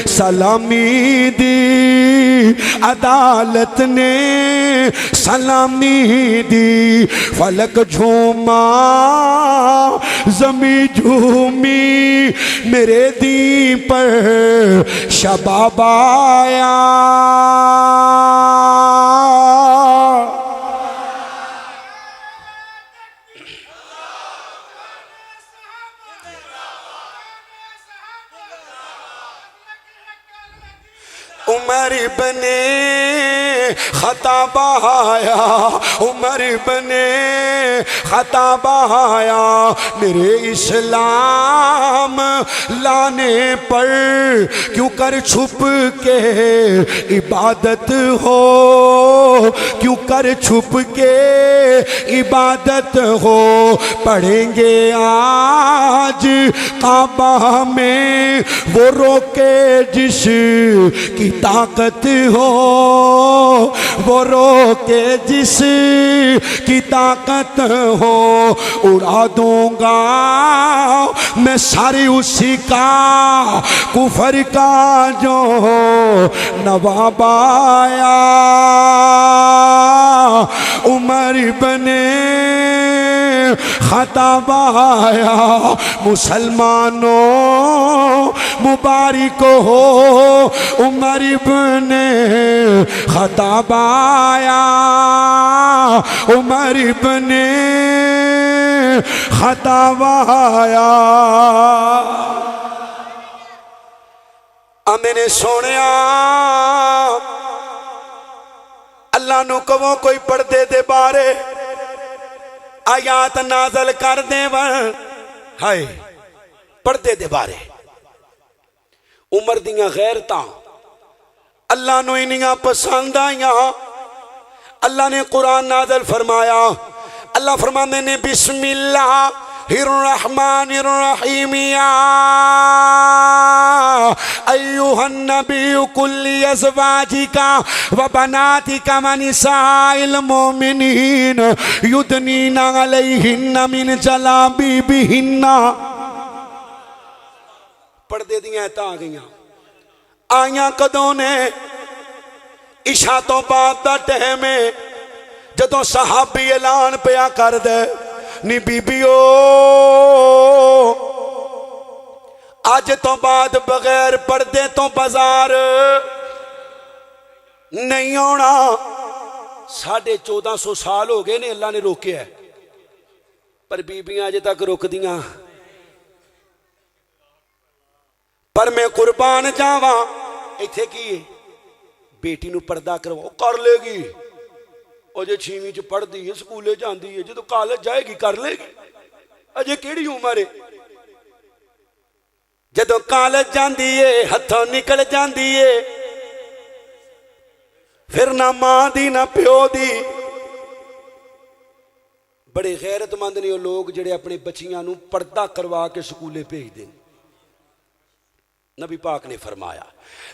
Speaker 2: सलामी दी, अदालत ने सलामी दी। फलक झूमा ज़मी झूमी, मेरे दी पर शबाब आया। उमर इब्ने खताबाया, उमर इब्ने खताबाया। मेरे इस्लाम लाने पर क्यों कर छुप के इबादत हो, क्यों कर छुप के इबादत हो। पढ़ेंगे आज काबा में वो रोके जिस की ताकत हो, वो रोके जिस की ताकत हो। उड़ा दूंगा मैं सारी उसी का कुफर का जो नवाब आया। उमर इब्ने खताबाया। मुसलमानों मुबारक हो उमर इब्ने खताबाया, उमर इब्ने खताबाया। मैंने सोनिया अल्लाह नू कहो कोई पर्दे दे बारे आयात नाज़ल कर देवन। हाय पर्दे दे बारे उमर दियां गैरतां अल्लाह नू इन्नियां पसंद आईयां। अल्लाह ने कुरान नाज़ल फरमाया। अल्लाह फरमाते ने बिस्मिल्लाहिर्रहमानिर्रहीम या अय्युहन नबिय्यु कुल्ली अज़वाजिका व बनातिका व निसाइल मोमिनीन युदनीना अलैहिन्ना मिन जलाबिबिहिन्ना। पर्दे दियां आयतां आ गईयां। आईयां कदों ने? इशा तो बाद दा टाइम है जदों सहाबी ऐलान पिया कर दे नी बीबियो अज तो बाद बगैर पर्दे तो बाजार नहीं आना। 1450 साल हो गए ने अल्लाह ने रोके है, पर बीबियां अजे तक रुकदियां। पर मैं कुर्बान जावा इत्थे की है बेटी नू पर्दा करवाओ कर लेगी। अजे 6वीं च पढ़ती है स्कूले जाती है, जो कॉलेज जाएगी कर लेगी। अजे केड़ी उम्र है? जदों कॉलेज जाती है हथों निकल जाती है, फिर ना मां दी ना प्यो दी। बड़े गैरतमंद ने वो लोग जिहड़े अपने बच्चियां नू पर्दा करवा के स्कूले भेजते हैं। नबी पाक ने फरमाया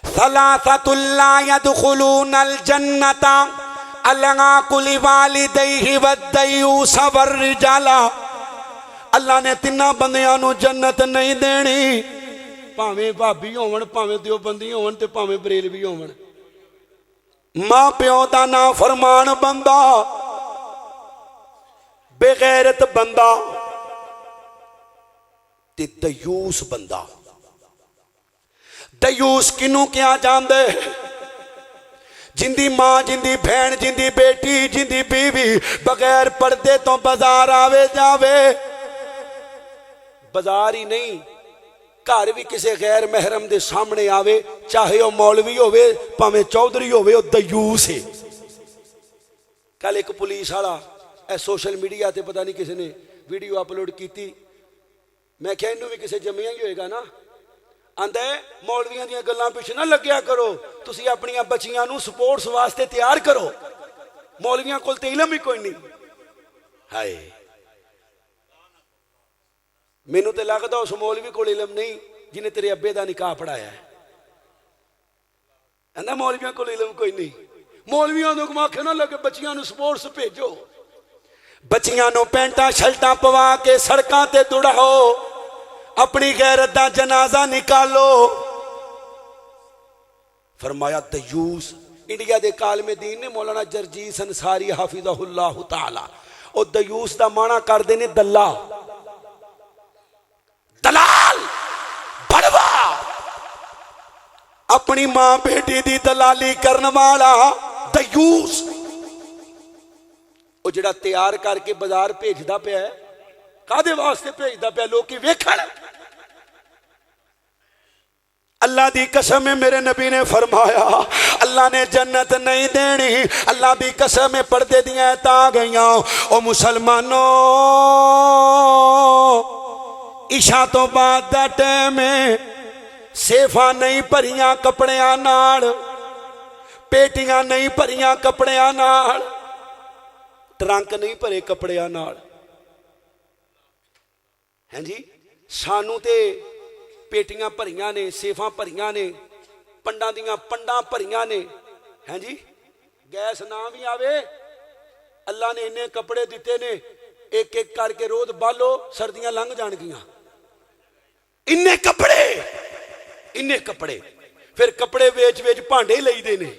Speaker 2: सलासतुल ला यदखुलूनल जन्नता अलगा कुली वालिदैहि वद्दयूस वर्रिजाला। अल्लाह ने 3 बंदियां नू जन्नत नहीं देनी, भावें भाभी होवन, भावें देवबंदी होवन ते भावें बरेलवी होवन। मां प्यो दा ना फरमान बंदा, बेगैरत बंदा ते दयूस बंदा। दयूस किनू क्या जानदे? जिंदी मां, जिंदी भैन, जिंदी बेटी, जिंदी बीवी बगैर पर्दे तो बाजार आवे जावे, बाजार ही नहीं घर भी किसी गैर महरम के सामने आवे, चाहे वह मौलवी होवे भावें चौधरी होवे, वह दयूस है। कल एक पुलिस वाला सोशल मीडिया ते पता नहीं किसी ने वीडियो अपलोड की, मैं क्या इनू भी किसी जमिया ही होएगा ना, आंदा है मौलवियां दी गल्लां पिछे ना लग्या करो, तुसी अपनियां बच्चियां नू स्पोर्ट्स वास्ते तैयार करो, मौलवियां कोल ते इलम ही कोई नहीं। हाय मैनू तो लगता उस मौलवी को इलम नहीं जिन्हें तेरे अब्बे का निकाह पढ़ाया है। कहना मौलवियों को इलम कोई नहीं, मौलवियों को आखे ना लगे बच्चियां नू स्पोर्ट्स भेजो, बच्चियां नू पैंटा शर्टां पवा के सड़कां ते दौड़ाओ, अपनी गैरत दा जनाजा निकालो। फरमाया दयूस। इंडिया के कालमे दीन ने मौलाना जरजीत अंसारी हाफिज़हुल्लाह ताला और दयूस का माना करते ने दल्ला, दलाल, बड़वा, अपनी मां बेटी की दलाली करने वाला दयूस। वो जिहड़ा तैयार करके बाजार भेजदा पिया है, कादे वास्ते भेजदा पिया, लोग वेखण। अल्लाह दी कसम है, मेरे नबी ने फरमाया अल्लाह ने जन्नत नहीं देनी, अल्लाह दी कसम है पर्दे दियां ता गईयां। ओ मुसलमानों, इशा तो बाद दा टाइम है, सेफा नहीं भरियां कपड़ियां नाल, पेटियां नहीं भरियां कपड़ियां नाल, ट्रंक नहीं भरे कपड़ियां नाल। हैं जी, सानू ते पेटियां भरियां ने, सेफा भरियां ने, पंडा दियां पंडा भरियां ने। हैं जी, गैस ना भी आवे, अल्लाह ने इन्ने कपड़े दिते ने, एक एक करके रोज बालो, सर्दियां लंघ जाणगियां। इन्ने कपड़े, इन्ने कपड़े, फिर कपड़े वेच वेच भांडे लईदे ने,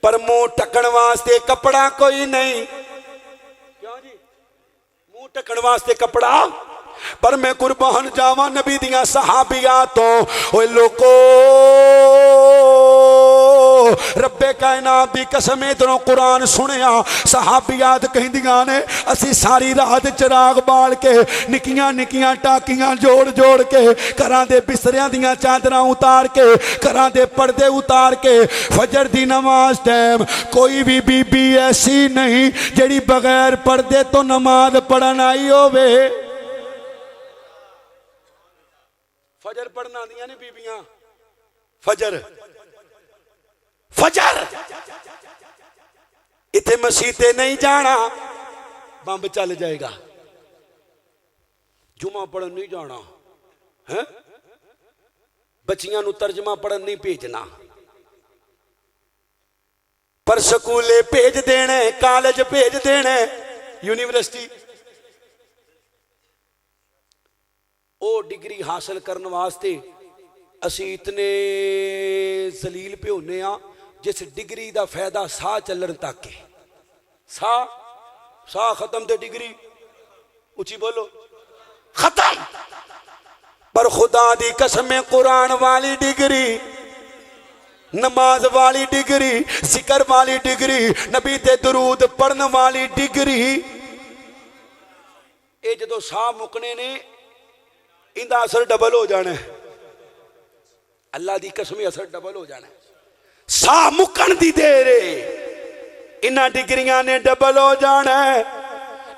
Speaker 2: पर मुंह ढकण वास्ते कपड़ा कोई नहीं। क्यों जी, मुंह ढकण वास्ते कपड़ा। पर मैं कुर्बान जावा नबी दियां सहाबियां तो, ओए लोको रब्बे कायनात दी कसम, इधरों कुरान सुनिया, सहाबियात कहंदियां ने असी सारी रात चिराग बाल के, निकियां निकियां टाकियां जोड़ जोड़ के, घरां दे बिस्तरियां दियां चादरां उतार के, घरां दे पर्दे उतार के, फजर दी नमाज टाइम कोई भी बीबी ऐसी नहीं जेड़ी बगैर पर्दे तो नमाज पढ़न आई होवे। फजर पढ़न आंदियां ने बीबियां, फजर फजर इथे मसीते नहीं जाना, बंब चल जाएगा। जुमा पढ़न नहीं जाना है, बच्चियां नू तर्जमा पढ़न नहीं भेजना, पर स्कूले भेज देने, कॉलेज भेज देने, यूनिवर्सिटी। वो डिग्री हासिल करने वास्ते असी इतने जलील पे होने आ, जिस डिग्री का फायदा साह चलन तक है। साह साह खत्म ते डिग्री, उची बोलो, खत्म। पर खुदा दी कसम, कुरान वाली डिग्री, नमाज वाली डिग्री, जिक्र वाली डिग्री, नबी ते दरूद पढ़ने वाली डिग्री, ये जो साह मुकने ने इनका असर डबल हो जाना है। अल्लाह दी कसम, असर डबल हो जाना है। साह मुकन दी देर इन्हां डिग्रियां ने डबल हो जाना है।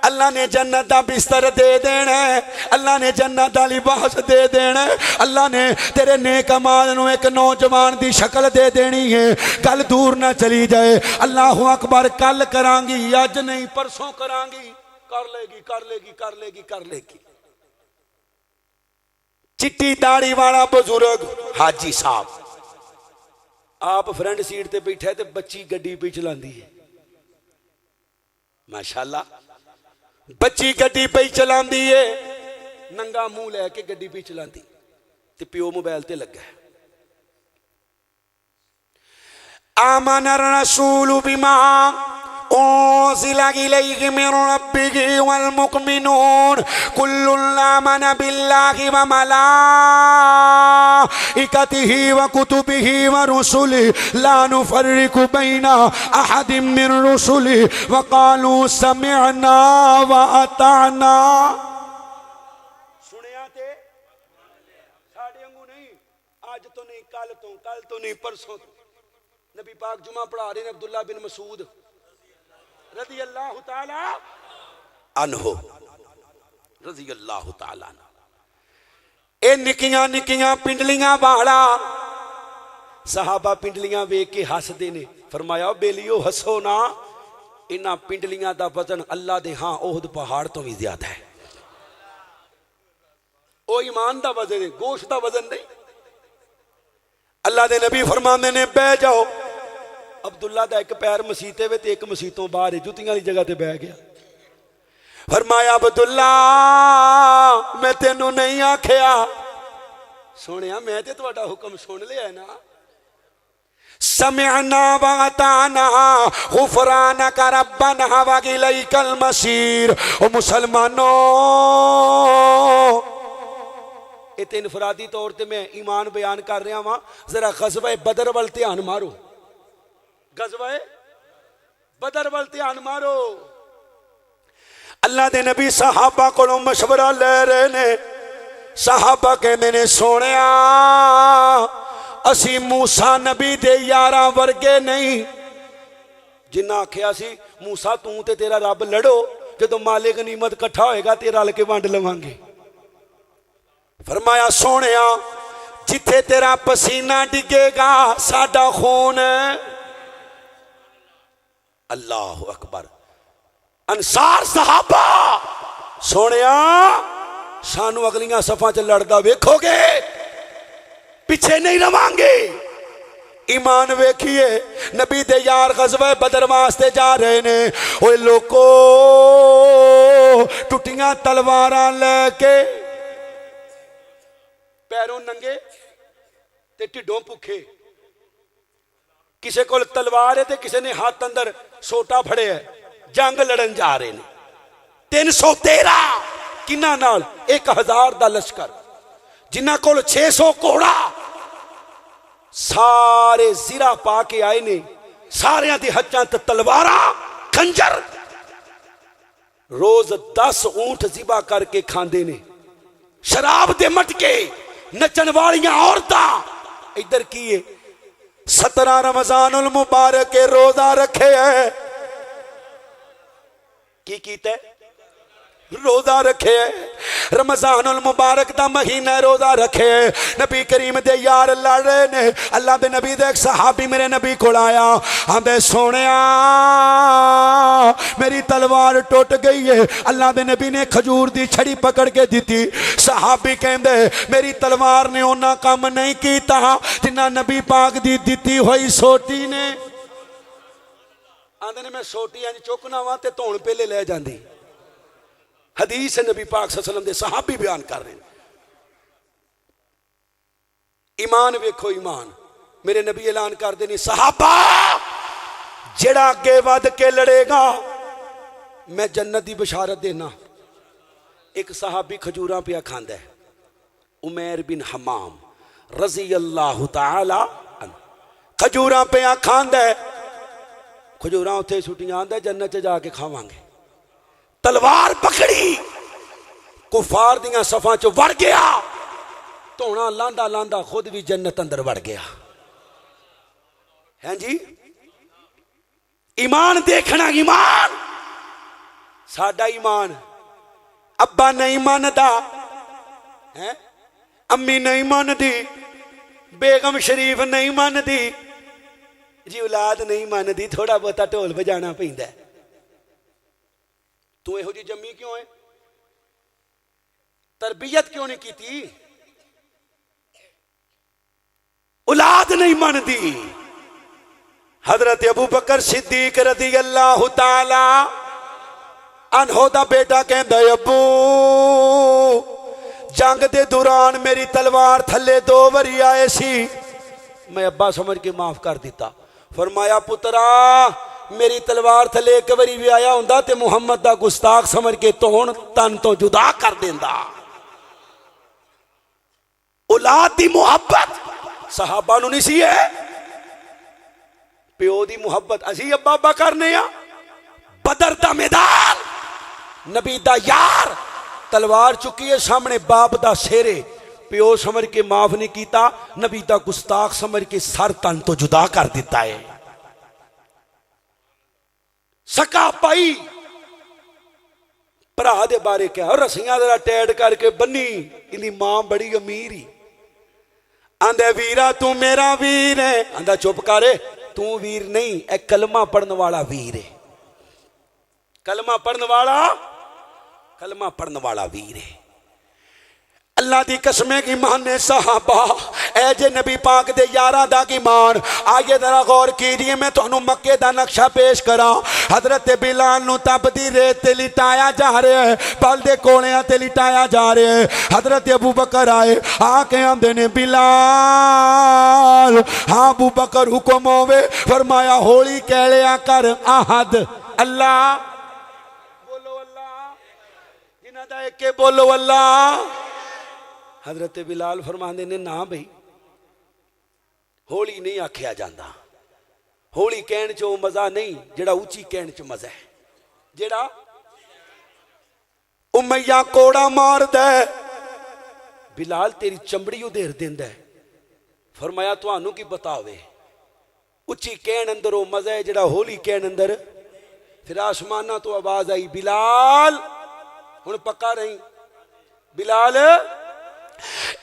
Speaker 2: अल्लाह ने जन्नत दा बिस्तर दे देना है, अल्लाह ने जन्नत दा लिबास दे देना है, अल्लाह ने तेरे नेक अमाल नूं एक नौजवान दी शक्ल दे देनी है। कल दूर ना चली जाए, अल्लाहु अकबर, कल करांगी, अज नहीं परसों करांगी, कर लेगी कर लेगी कर लेगी कर लेगी। चिट्टी दाढ़ी वाला बुजुर्ग हाजी साहब, आप फ्रंट सीट ते बैठा है, बच्ची गड्डी पे चलाती है, माशाल्लाह, बच्ची गड्डी पे चलाती है, नंगा मुंह लैके गड्डी पे चलाती, ते प्यो मोबाइल ते लगा है। आमन रसूल बिमा उन्ज़िला इलैहि मिन रब्बिहि वल मुमिनून कुल्लुन आमना बिल्लाहि व मलाइकतिहि व कुतुबिहि व रुसुलिहि ला नुफर्रिकु बैना अहदिम मिन रुसुलिहि व क़ालू समिअना व अताना। सुनिया ते साडे वांगू नहीं, आज तो नहीं, कल तो नहीं, परसों तो। नबी पाक जुमा पढ़ा रहे हैं, अब्दुल्ला बिन मसूद रज़ी अल्लाह ताला अन्हु रज़ी अल्लाह ताला अन्हु। ए निकियां निकियां पिंडलियां वाला सहाबा पिंडलियां वेख के हसदे ने। फरमाया बेलियो हसो ना, इन्हां पिंडलियां दा वजन अल्लाह दे हां ओहद पहाड़ तो भी ज्यादा है। ओ ईमान दा वजन है, गोश्त दा वजन नहीं। अल्लाह दे नबी फरमांदे ने बह जाओ। अब्दुल्ला दा एक पैर मसीते वे ते एक मसीतों बाहर है, जुतियां वाली जगह ते बह गया। फरमाया अब्दुल्ला मैं तेनू नहीं आखिया, सुनिया मैं ते तुहाडा हुक्म सुन लिया ना। समिअना व अताना गुफरानक रब्बना व इलैकल मसीर। ओ मुसलमानों, इतने इनफरादी तौर पर मैं ईमान बयान कर रहा वहां, जरा गज़वा बदर वाल ध्यान मारो, गज़वा बदर वाल ध्यान मारो। अल्लाह दे नबी सहाबा कोलों मशवरा ले रहे ने। सहाबा कहते ने सोनिया असी मूसा नबी दे यारां वर्गे नहीं। जिन्ना आखिया सी मूसा तू ते तेरा रब लड़ो, जदों मालिक गनीमत इकट्ठा होएगा ते रल के वंड लवांगे। फरमाया सोनिया जिथे तेरा पसीना डिगेगा साडा खून। अल्लाह अकबर। अंसार सहाबा सोनिया सानू अगलियां सफा च लड़दा वेखोगे, पिछे नहीं रवांगे। ईमान वेखिए, नबी दे यार गज़वा बदर वास्ते जा रहे ने। ओए लोको टुटियां तलवारां लेके, पैरों नंगे ते ढिडों भुखे। किसे कोल तलवार है ते किसे ने हाथ अंदर सोटा फड़े है, जंग लड़न जा रहे ने। 313 किन्ना नाल 1000 दा लश्कर, जिन्ना कोल 600 घोड़ा, सारे जिरा पा के आए ने। सारियां दे हत्थां ते तलवारां खंजर। रोज 10 ऊंट ज़िबा करके खांदे ने। शराब दे मटके, नचन वालियां औरतां। इधर की है 17 रमजानुल मुबारक के रोजा रखे है। की कीता है? रोजा रखे रमजानुल मुबारक दा महीना रोजा रखे। नबी करीम दे यार लड़ रहे ने। अल्लाह दे नबी दे एक सहाबी मेरे नबी कोल आया, आंदे सोनिया मेरी तलवार टुट गई है। अल्लाह दे नबी ने खजूर दी छड़ी पकड़ के दी। सहाबी कहंदे मेरी तलवार ने ओना काम नहीं कीता जिन्ना नबी पाक दी दिती हुई सोटी ने। आंदे ने मैं सोटी इंज चुकना वा ते धोण पहले ले जांदी। हदीस नबी पाक सल्लल्लाहु अलैहि वसल्लम दे सहाबी बयान कर रहे हैं। ईमान वेखो, ईमान। मेरे नबी ऐलान कर देनी, सहाबा जेड़ा अगे वध के लड़ेगा मैं जन्नत दी बशारत देना। एक सहाबी खजूरां पिया खांदा है, उमैर बिन हमाम रज़ी अल्लाह ताला अन्हु। खजूरां पिया खांदा है, खजूरां उत्थे छुट्टियां आंदा जन्नत च जाके खावांगे। तलवार पकड़ी, कुफार दियां सफा चो वड़ गया। धोना लांदा लांदा खुद भी जन्नत अंदर वड़ गया। हैं जी, ईमान देखना, ईमान साडा ईमान। अब्बा नहीं मानदा है, अम्मी नहीं मानदी, बेगम शरीफ नहीं मानदी जी, औलाद नहीं मानदी, थोड़ा बहुता ढोल बजाना पैंदा। तू इहो जी जम्मी क्यों है? तरबियत क्यों नहीं की? औलाद नहीं मानदी। हजरत अबू बकर सिद्दीक रज़ी अल्लाह ताला अन्हु दा बेटा कहंदा अबू जंग दे दौरान मेरी तलवार थले 2 बारी आए सी, मैं अब्बा समझ के माफ कर दिता। फरमाया पुत्रा मेरी तलवार थले एक बारी भी आया हुंदा ते मुहम्मद दा गुस्ताख समझ के तोहण तन तो जुदा कर देंदा। औलाद दी मुहब्बत सहाबा नूं नहीं सी है, प्यो दी मुहब्बत असी अब्बा अब्बा करने आ। बदर दा मैदान, नबी दा यार तलवार चुकी है सामने, बाप दा शेरे, प्यो समझ के माफ नहीं कीता, नबी दा गुस्ताख समझ के सर तन तो जुदा कर दिता है। सका पाई भरा दे बारे क्या रस्सियां जरा टैड करके बन्नी, इन्दी मां बड़ी अमीर ही। आंदे वीरा तू मेरा वीर है, आंदा चुप करे तू वीर नहीं, ए कलमा पढ़ने वाला वीर है। कलमा पढ़ने वाला, कलमा पढ़ने वाला वीर है। अल्लाह दी कसमें की माने सहाबा, ए जे नबी पाक दे यारां दा की मान। आइए जरा गौर कीजिए, मैं तुहानू मक्के दा नक्शा पेश करा। हजरत बिलाल नू तपदी रेत ते लिटाया जा रहा है, बल दे कोलियां ते लिटाया जा रहा है। हजरत अबू बकर आए, आके आंदे ने बिलाल, हाँ अबू बकर हुक्म होवे। फरमाया होली कहलिया कर आहद अल्लाह, बोलो अल्लाह, जिन्हां दा एके बोलो अल्लाह। हजरत बिलाल फरमाते ने ना भाई होली नहीं आख्या जाता, होली कहन चो मजा नहीं जेड़ा उची कहन च मजा है। जेड़ा उमैया कोड़ा मार दे, बिलाल तेरी चमड़ी उधेर देंदा है। फरमाया तुहानू की बतावे, उची कहन अंदर वो मजा है जेड़ा होली कहन अंदर। फिर आसमाना तो आवाज आई, बिलाल हुण पक्का रही बिलाल,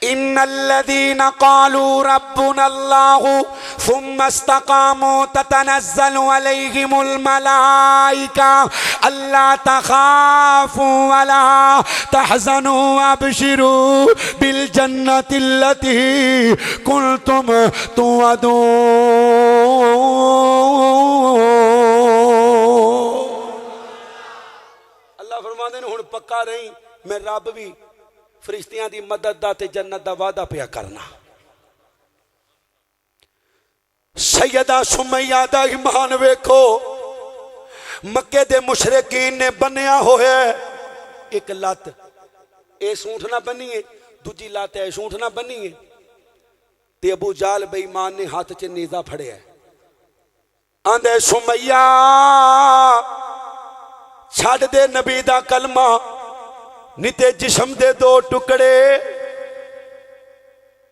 Speaker 2: इन्नल्लज़ीना क़ालू रब्बुनल्लाहु सुम्मा इस्तक़ामू ततनज़्ज़लु अलैहिमुल मलाइका अल्ला तख़ाफ़ू वला तहज़नू अबशिरू बिल जन्नतिल्लती कुंतुम तुअदून। अल्लाह फरमाते हैं हुण पक्का रही, मैं रब भी फरिश्तियां दी मदद दा ते जन्नत दा वादा पिया करना। सैयदा सुमैया दा ईमान वेखो, मक्के दे मुशरिकीन ने बन्निया होया एक लत, ए सूंठ ना बन्नीए, दूजी लत है सूंठ ना बन्नीए। ते अबू जाल बेईमान ने हाथ च नेजा फड़िया, आंदे सुमैया छड़ दे नबी दा कलमा, निते जिस्म दे दो टुकड़े।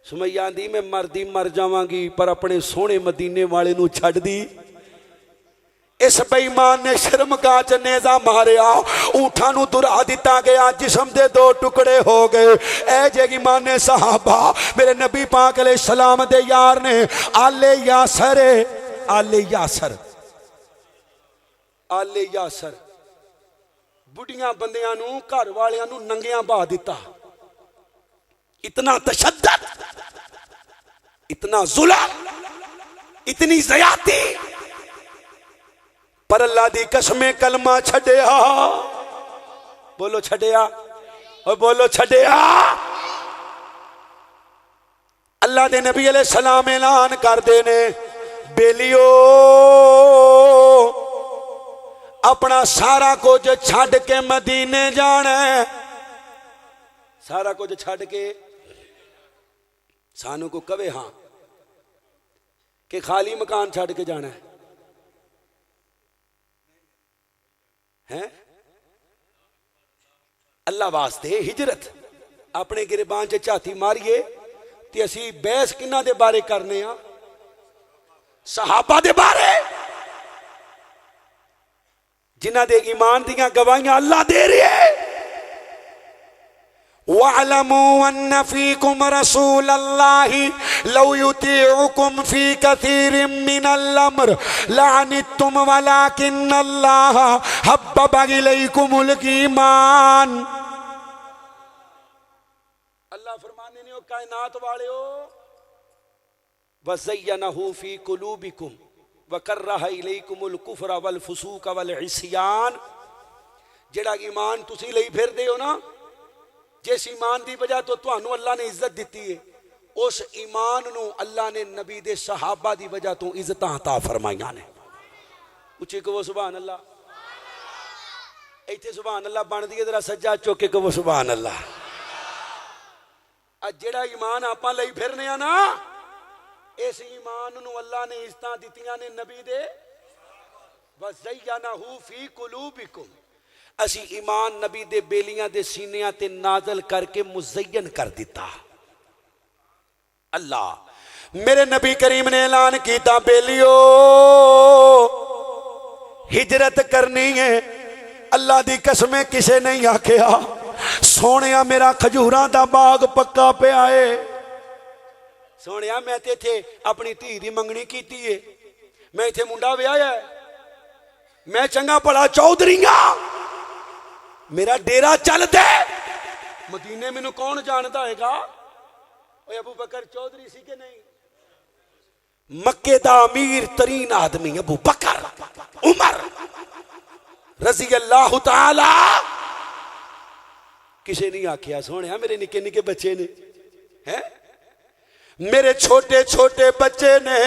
Speaker 2: सुमैया दी मैं मरदी मर जावांगी पर अपने सोने मदीने वाले नू छड़ दी। इस बेईमान ने शर्मगाह च नेजा मारिया, ऊंठा नू दुरा दिता गया, जिस्म दे दो टुकड़े हो गए। ए जेगी माने सहाबा, मेरे नबी पाक अलैहिस्सलाम दे यार ने आले यासर, आले यासर, आले यासर बुढ़िया बंदियां नू घर वालियां नू नंगियां बहा दिता। इतना तशद्दुद, इतना जुल्म, इतनी ज़यादती, पर अल्लाह दी कसमें कलमा छड़िया। बोलो छड़िया, और बोलो छड़िया। अल्लाह दे नबी अलैहिस्सलाम ऐलान कर देने, बेलियो अपना सारा कुछ छड़ के मदीने जाना है। सारा कुछ छड़ के सानू को कवे हाँ कि खाली मकान छड़ के जाना है, हैं? अल्लाह वास्ते हिजरत अपने गिरबान च झाती मारिए ते असी बहस किन्ना दे बारे करने आ? सहाबा दे बारे, जिन्हां दे ईमान दियां गवाहियां अल्लाह दे रहे है। वअलमू अन्न फीकुम रसूलल्लाहि लौ युतीउकुम फी कसीरिम मिनल अम्र लअनित्तुम वलाकिन्नल्लाह हब्बबा इलैकुमुल ईमान। अल्लाह फरमाने ने ओ कायनात वालियो, वज़य्यनहु फी कुलूबिकुम वकर्रह इलैकुमुल कुफ्र वल फुसूक वल इस्यान। जेड़ा ईमान तुसी लई फिरदे हो ना, जिस ईमान की वजह तो तुहानू अल्लाह ने इज्जत दी है, उस ईमान नू अल्लाह ने नबी दे सहाबा की वजह तो इज्जत अता फरमाइया ने। उच्ची कहो सुभान अल्लाह। इत्थे सुभान अल्लाह बनदी है, जरा सज्जा चुक के कहो सुभान अल्लाह। अज जेड़ा ईमान आपां लई फिरने आ ना, इस ईमान नूं अल्लाह ने इज्जतां दित्तियां ने नबी दे वज़य्यनहू फी कुलूबिकुम। असी ईमान नबी दे बेलियां दे सीनियां ते नाज़ल करके मुज़य्यन कर दिता। अल्लाह मेरे नबी करीम ने ऐलान किया, बेलियो हिजरत करनी है। अल्लाह दी कसमें किसे नहीं आखिया, सोनिया मेरा खजूरां दा बाग पक्का पिया है। सोनिया मैं ते इत्थे अपनी धी दी मंगनी कीती है, मैं इत्थे मुंडा विआया है, मैं चंगा भला चौधरी हां, मेरा डेरा चल दे। मदीने मैनू कौन जानता हैगा? अबू बकर चौधरी सी के नहीं? मक्के दा अमीर तरीन आदमी अबू बकर उमर रजी अल्लाह तआला। किसे नहीं आखिया सोने मेरे निके निके बच्चे ने, हैं मेरे छोटे छोटे बच्चे ने,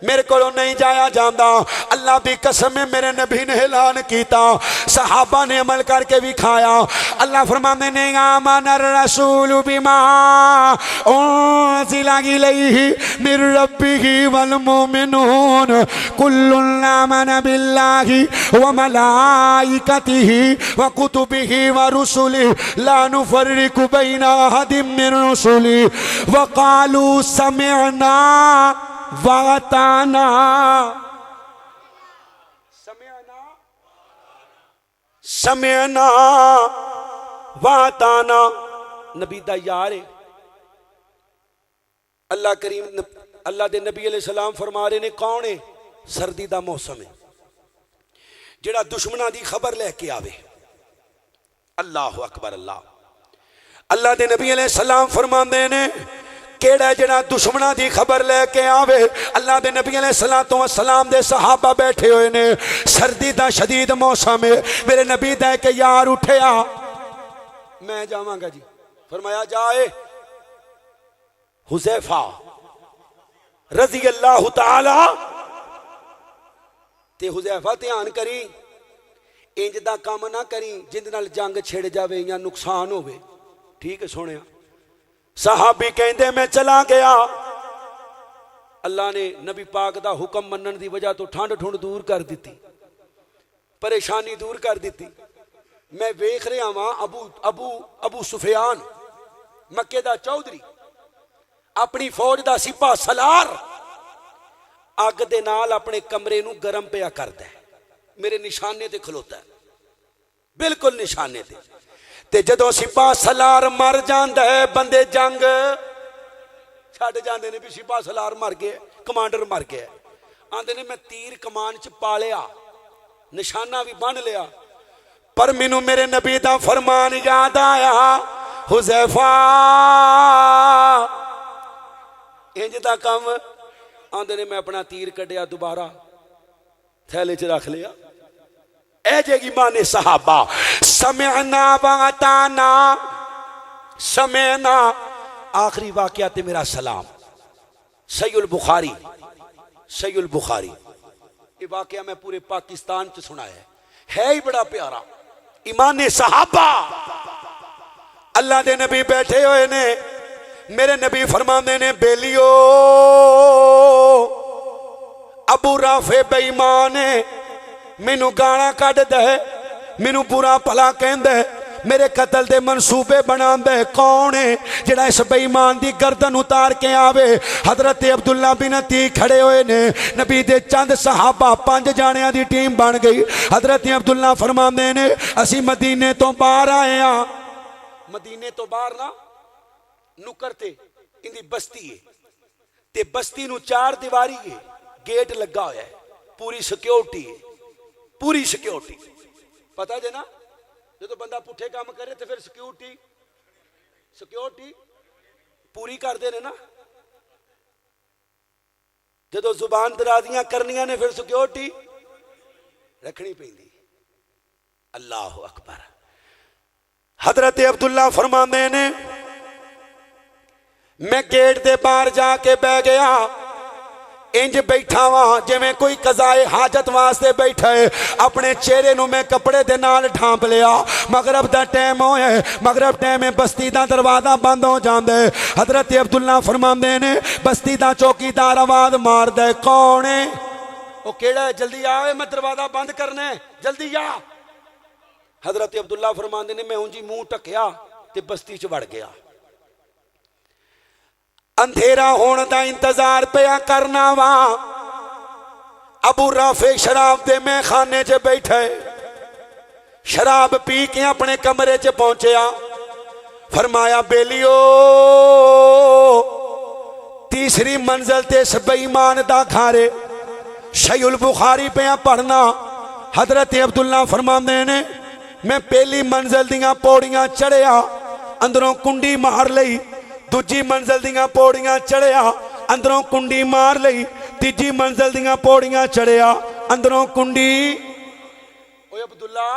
Speaker 2: मेरे को नहीं जाया जाता। अल्लाह की कसम है, मेरे नबी ने ऐलान किया, सहाबा ने अमल करके भी खाया। अल्लाह फरमाते ने आमनर रसूल बिमा उनज़िला इलैहि मिर रब्बिही वल मुमिनून कुल्लुन आमना बिल्लाहि व मलाइकतिही व कुतुबिही व रुसुलिही ला नुफर्रिकु बैना अहदिम मिर रुसुलिही व क़ालू समिअना वाताना। समयना वाताना नबी दा यार है। अल्लाह करीम अल्लाह दे नबी अलैहि सलाम फरमा रहे ने, कौन है? सर्दी दा मौसम है, जेड़ा दुश्मना दी खबर लेके आवे। अल्लाह अकबर। अल्लाह दे नबी अलैहि सलाम फरमांदे ने, केड़ा जड़ा दुश्मना की खबर लेके आवे। अल्लाह के नबी अलैहिस्सलातु वस्सलाम दे सहाबा बैठे हुए ने, सर्दी का शदीद मौसम है। मेरे नबी दा के यार उठया, मैं जावांगा जी। फरमाया जाए। हुज़ैफा रज़ी अल्लाह तआला ते हुज़ैफा ध्यान करी, इंज दा काम ना करी जिंदे नाल जंग छिड़ जावे या नुकसान होवे। ठीक है सुनिया। सहाबी कहते मैं चला गया। अल्लाह ने नबी पाक दा हुक्म मनन दी वजह तो ठंड ठुंड दूर कर दी, परेशानी दूर कर दी। मैं वेख रहा वहां अबू अबू अबू सुफियान मक्के दा चौधरी अपनी फौज दा सिपा सलार अग दे नाल अपने कमरे नू गर्म पिया करदा है, मेरे निशाने ते खलोता है, बिल्कुल निशाने ते जदों सिपा सलार मर जांदा है, बंदे जंग छड्ड जांदे ने भी सिपा सलार मर गए, कमांडर मर गया। आंदे ने मैं तीर कमान च पा लिया, निशाना भी बन लिया, पर मैनू मेरे नबी दा फरमान याद आया, हुज़ैफा इंज दा काम। आंदे ने मैं अपना तीर कढ़िया, दोबारा थैले च रख लिया। ए जेगी माने सहाबा, समयना वाताना, समयना। आखिरी वाकया ते मेरा सलाम। सहीहुल बुखारी, सहीहुल बुखारी। ये वाकया मैं पूरे पाकिस्तान च सुनाया है ही बड़ा प्यारा। ईमाने सहाबा। अल्लाह दे नबी बैठे हुए ने, मेरे नबी फरमाते ने, बेलियो अबू राफे बेईमान है, मैनू गाना कढ़ दे, मैनू बुरा भला कहंदा है, मेरे कतल दे मनसूबे बनांदा है। कौन है जिहड़ा इस बेईमान दी गर्दन उतार के आवे? हजरत अब्दुल्ला बिन अती खड़े हुए ने। नबी दे चंद सहाबा 5 जाणियां दी टीम बन गई। हजरत अब्दुल्ला फरमांदे ने, असी मदीने तो बाहर आए हां। मदीने तो बाहर ना नुकर ते इंदी बस्ती है, ते बस्ती नू 4 दीवारी है, गेट लगा होया है, पूरी सिक्योरिटी है, पूरी सिक्योरिटी। पता जे ना, जो बंदा पुठे काम करे तो फिर सिक्योरिटी पूरी करते ने ना, जो जुबान दराजियां करनियां ने फिर सिक्योरिटी रखनी पैंदी। अल्लाह अकबर। हजरत अब्दुल्ला फरमाते ने, मैं गेट दे बाहर जाके बह गया, इंज बैठा वा जिवें कोई कज़ाए हाजत वास्ते बैठा है। अपने चेहरे नूं मैं कपड़े दे नाल ढांप लिया। मगरब दा टाइम होया, मगरब टाइम बस्ती दा दरवाजा बंद हो जांदा है। हजरत अब्दुल्ला फरमांदे ने बस्ती दा चौकीदार आवाज मारदा है, कौन है? ओ केड़ा है? जल्दी आ, मैं दरवाजा बंद करना है, जल्दी आ। हजरत अब्दुल्ला फरमांदे ने मैं हूं जी मुंह ढकिया ते बस्ती च वड़ गया। अंधेरा होने का इंतजार पिया करना वा। अबू राफे शराब दे मैं खाने च बैठे, शराब पी के अपने कमरे च पहुंचया। फरमाया बेलियो तीसरी मंजिल ते इस बेईमान दा घारे शहीउल बुखारी पिया पढ़ना। हजरत अब्दुल्ला फरमांदे ने मैं पहली मंजिल दियां पौड़ियां चढ़िया, अंदरों कुंडी मार लई। दूजी मंजिल दियां पौड़ियां चढ़िया, अंदरों कुंडी मार लई। तीजी मंजिल दियां पौड़ियां चढ़िया, अंदरों कुंडी। ओए अब्दुल्ला,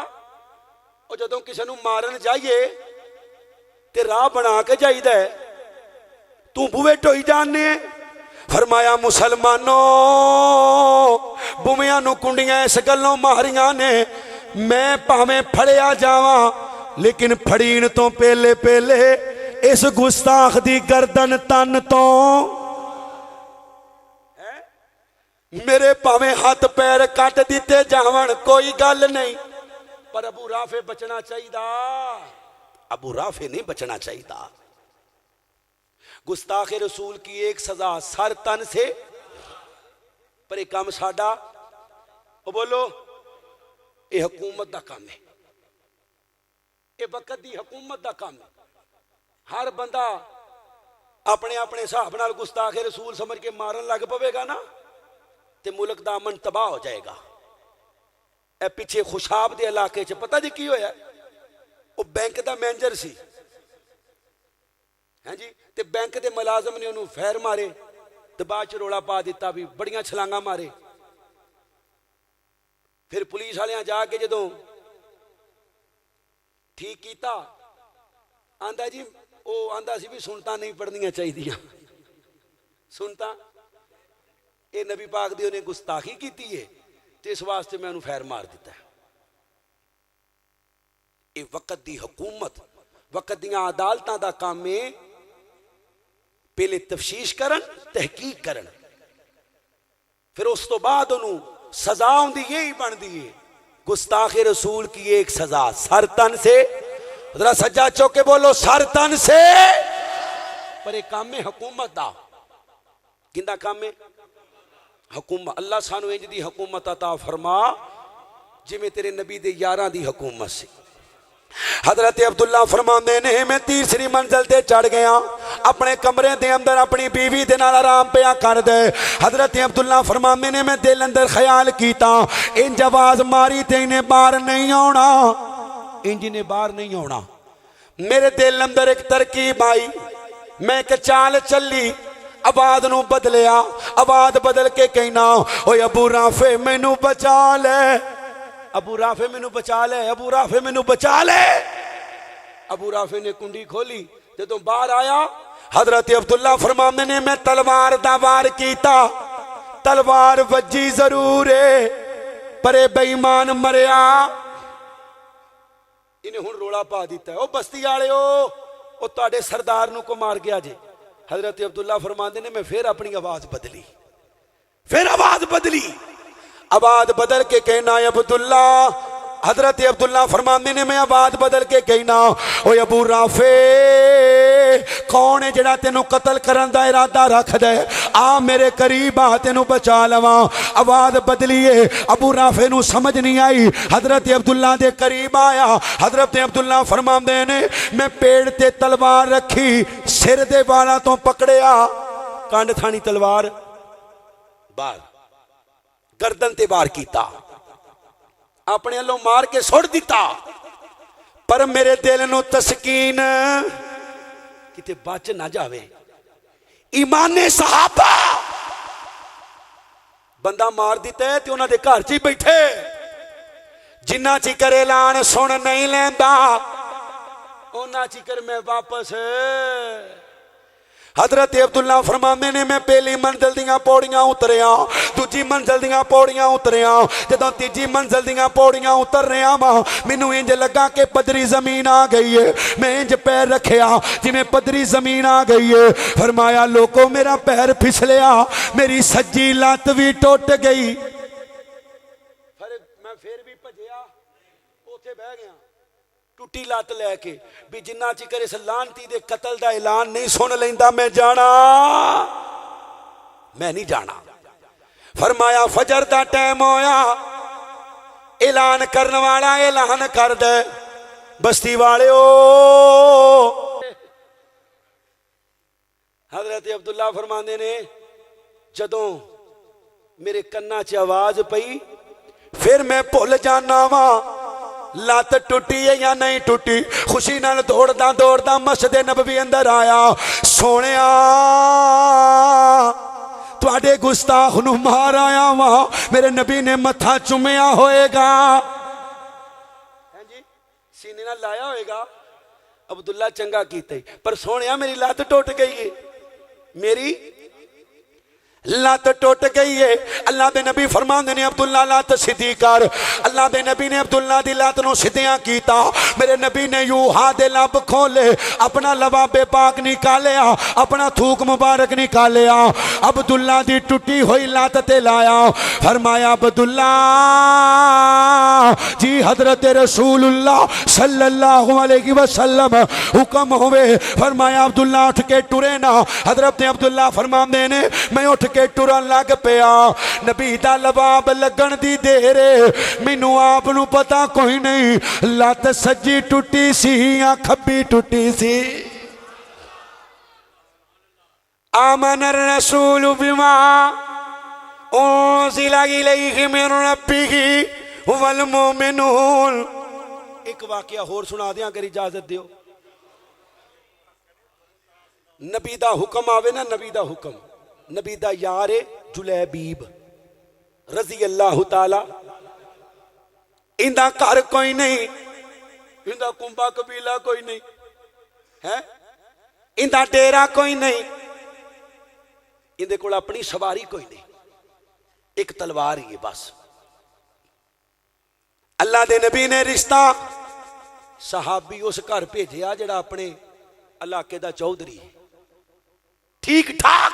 Speaker 2: ओ जदों किसी नूं मारन जाइए ते राह बना के जाईदा है, तू बूहे ढोई जाने। फरमाया मुसलमानों बुमियां नूं कुंडियां इस गल्लों मारियां ने, मैं भावें फड़िया जावां लेकिन फड़ीन तो पहले पहले इस गुस्ताख दी गर्दन तन तो मेरे भावें हाथ पैर कट दिते जावन, कोई गल नहीं। पर अबू राफे बचना चाहिए, अबू राफे नहीं बचना चाहिए। गुस्ताखे रसूल की एक सजा सर तन से, पर एक काम साडा, ओ बोलो, ये हुकूमत दा काम है, ये वक्त दी हुकूमत दा काम है। हर बंदा अपने अपने हिसाब नाल गुस्ताखे रसूल समझ के मारन लग पवेगा ना, ते मुल्क दा अमन तबाह हो जाएगा। ए पिछे खुशाब दे इलाके च पता जी की होया, वो बैंक दा मैनेजर सी, हैं जी, ते बैंक दे मुलाजम ने उन्होंने फैर मारे, ते बाद च रोला पा दिता भी बड़ियां छलांगा मारे। फिर पुलिस वाले जाके जदों ठीक किया, आंदा जी वो आंदा सी भी सुनता नहीं पढ़निया चाहिए, सुनता ये नबी पाक दी उन्हें गुस्ताखी की है, तो इस वास्ते मैं उन्हें फैर मार दिता है। ये वक्त दी हुकूमत, वक्त दियां अदालतां दा काम है, पहले तफ्शीश करन, तहकीक करन, फिर उस तो बाद उन्होंने सजा होंदी यही बनती है। गुस्ताखे रसूल की एक सजा सर तन से, जरा सज्जा चौके बोलो सर तन से। पर एक काम है हुकूमत दा, किंदा काम है? हुकूमत। अल्लाह सानू इंज दी हुकूमत अता फरमा जिवें तेरे नबी दे यारां दी हुकूमत सी। हजरत अब्दुल्ला फरमांदे ने मैं तीसरी मंजिल ते चढ़ गया, अपने कमरे दे अंदर अपनी बीवी दे नाल आराम पिया कर दे। हजरत अब्दुल्ला फरमांदे ने मैं दिल अंदर ख्याल कीता, इंज आवाज मारी ते इन्हें बाहर नहीं आना, इंज ने बाहर नहीं आना। मेरे दिल अंदर एक तरकीब आई, मैं एक चाल चली, आवाज नू बदलिया, आवाज बदल के कहना ओए अबू राफे मैनू बचा ले, अबू राफे मैनू बचा ले, अबू राफे मैनू बचा ले। अबू राफे ने कुंडी खोली, जदों बाहर आया हजरत अब्दुल्ला फरमांदे ने मैं तलवार दा वार कीता, तलवार वजी जरूर है पर बेईमान मरिया। इन्हें हुण रोला पा दिता है, ओ बस्ती वाले ओ तुहाडे सरदार नू को मार गया जे। हजरत अब्दुल्ला फरमांदे ने मैं फिर अपनी आवाज बदली, फिर आवाज बदली, आवाज बदल के कहना अब्दुल्ला, हजरत अब्दुल्ला फरमांदे ने मैं आवाज बदल के कहना ओए अबू राफे कौन है जेड़ा तेनू कतल करन दा इरादा रख दे, आ मेरे करीब आ तेनू बचा लवा। आवाज बदलीए, अबू राफे नू समझ नहीं आई, हजरत अब्दुल्ला दे करीब आया। हजरत अब्दुल्ला फरमांदे ने मैं पेड़ ते तलवार रखी, सिर दे वाला तो पकड़िया, कंड थानी तलवार बाहर गर्दन ते वार कीता, अपने अल्लों मार के सुट दिता। पर मेरे दिल नू तस्कीन किते बच ना जावे। ईमाने सहाबा बंदा मार दिता है तो उन्होंने घर च ही बैठे, जिन्ना चिकर ऐलान सुन नहीं लेंदा उन्ना चिकर मैं वापस। हजरत अब्दुल्ला फरमाते ने मैं पहली मंजिल दियां पौड़ियां उतरिया, दूजी मंजिल दियां पौड़ियां उतरिया, जदों तीजी मंजिल दियां पौड़ियां उतर रहा वां मैनू इंज लगा कि पदरी जमीन आ गई है। मैं इंज पैर रखिया जिवें पदरी जमीन आ गई है। फरमाया लोगों मेरा पैर फिसलिया, मेरी सज्जी लत भी टुट गई। मैं फिर भी भजया उथे बह गया टुटी लत लैके भी जिन्ना चिकर इस लानती दे कतल दा ऐलान नहीं सुन लेंदा मैं नहीं जाना। फरमाया फजर दा टाइम होया, ऐलान करने वाला ऐलान कर दे बस्ती वाले ओ। हजरत अब्दुल्ला फरमांदे ने जदों मेरे कन्ना च आवाज पई फिर मैं भुल जाना वा लत टुटी है या नहीं टुटी। खुशी नाल दौड़दा दौड़दा मस्जिद नबवी अंदर आया। सोनिया तुहाडे गुस्ताख नूं मार आया वा, मेरे नबी ने मत्था चुमिया होएगा, सीने नाल लाया होएगा। अब्दुल्ला चंगा कीता पर सोनिया मेरी लत टुट गई है, मेरी लत टुट गई है। अल्लाह दे नबी फरमांदे ने अब्दुल्ला लत सीधी कर। अल्लाह दे नबी ने अब्दुल्ला दी लत नूं सीधियां कीता। मेरे नबी ने यूहा दे लब खोले, अपना लवाबे पाक निकालिया, अपना थूक मुबारक निकालिया, अब्दुल्ला दी टुटी हुई लत ते लाया। फरमाया अब्दुल्ला जी हजरत रसूलुल्लाह सल्लल्लाहु अलैहि वसल्लम हुक्म होवे। फरमाया अब्दुल्ला उठ के टुरे ना। हजरत अब्दुल्ला फरमांदे ने मैं उठ के टुरन लग पिया। नबी दा लबाब लगन दी देर मैनू आप नू पता कोई नहीं लत सज्जी टुटी सी या खब्बी टुटी सी। आमन रसूल बिमा उनज़िला इलैहि मिन रब्बिही वल मोमिनून। एक वाकया होर सुना दियां अगर इजाजत दियो। नबी दा हुक्म आवे ना, नबी दा हुक्म, नबी दा यार जुलैबीब रजी अल्लाह ताला, इंदा घर कोई नहीं, इंदा कुंबा कबीला कोई नहीं है, इंदा डेरा कोई नहीं, इंदे कोल अपनी सवारी कोई नहीं, एक तलवार ही है बस। अल्लाह दे नबी ने रिश्ता सहाबी उस घर भेजिया जिहड़ा अपने इलाके दा चौधरी ठीक ठाक।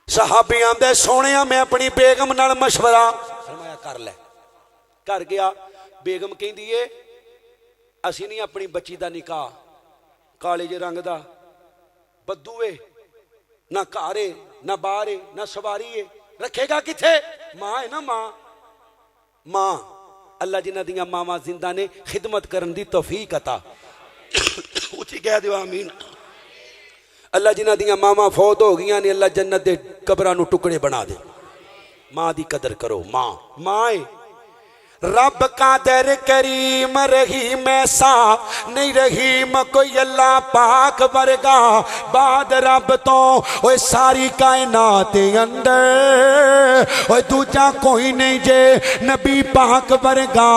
Speaker 2: सहाबी आंदे सोने मैं अपनी बेगम नाल मशवरा फरमाया कर ले। घर गया, बेगम कहंदी है असी नहीं अपनी बच्ची दा निकाह काले जे रंग दा बद्दू है, ना घर है ना बाहर है ना सवारी है, रखेगा किथे? मां है ना, मां। अल्लाह जिन्हां दियां मावां जिंदा ने खिदमत करन दी तौफीक अता उची कह दियो आमीन। अल्लाह जिन्हां दियां मावां फौत हो गई ने अल्लाह जन्नत दे कब्रां नूं टुकड़े बना दे। मां दी कदर करो, मां है। रब कादर करीम रहीम ऐसा नहीं रहीम कोई अल्लाह पाक वर्गा बाद रब तो ओए सारी कायनात अंदर ओए दूजा कोई नहीं जे नबी पाक वर्गा।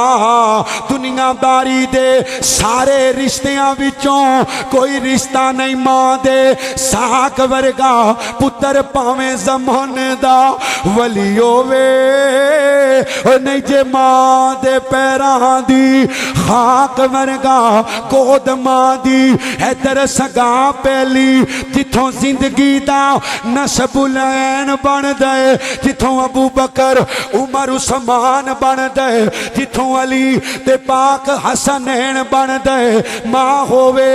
Speaker 2: दुनियादारी दे सारे रिश्तियां विचों कोई रिश्ता नहीं मां दे साक वर्गा। पुत्र भावें ज़मान दा वली होवे नहीं जे मां दे पैरां दी खाक वर्गा। गोद मां दी इधर सगा पहली जिथों जिंदगी दा नसबुलैन बन दे, जिथों अबू बकर उमर उस्मान बन दे, जिथों अली ते पाक हसनैन बन दे। मां होवे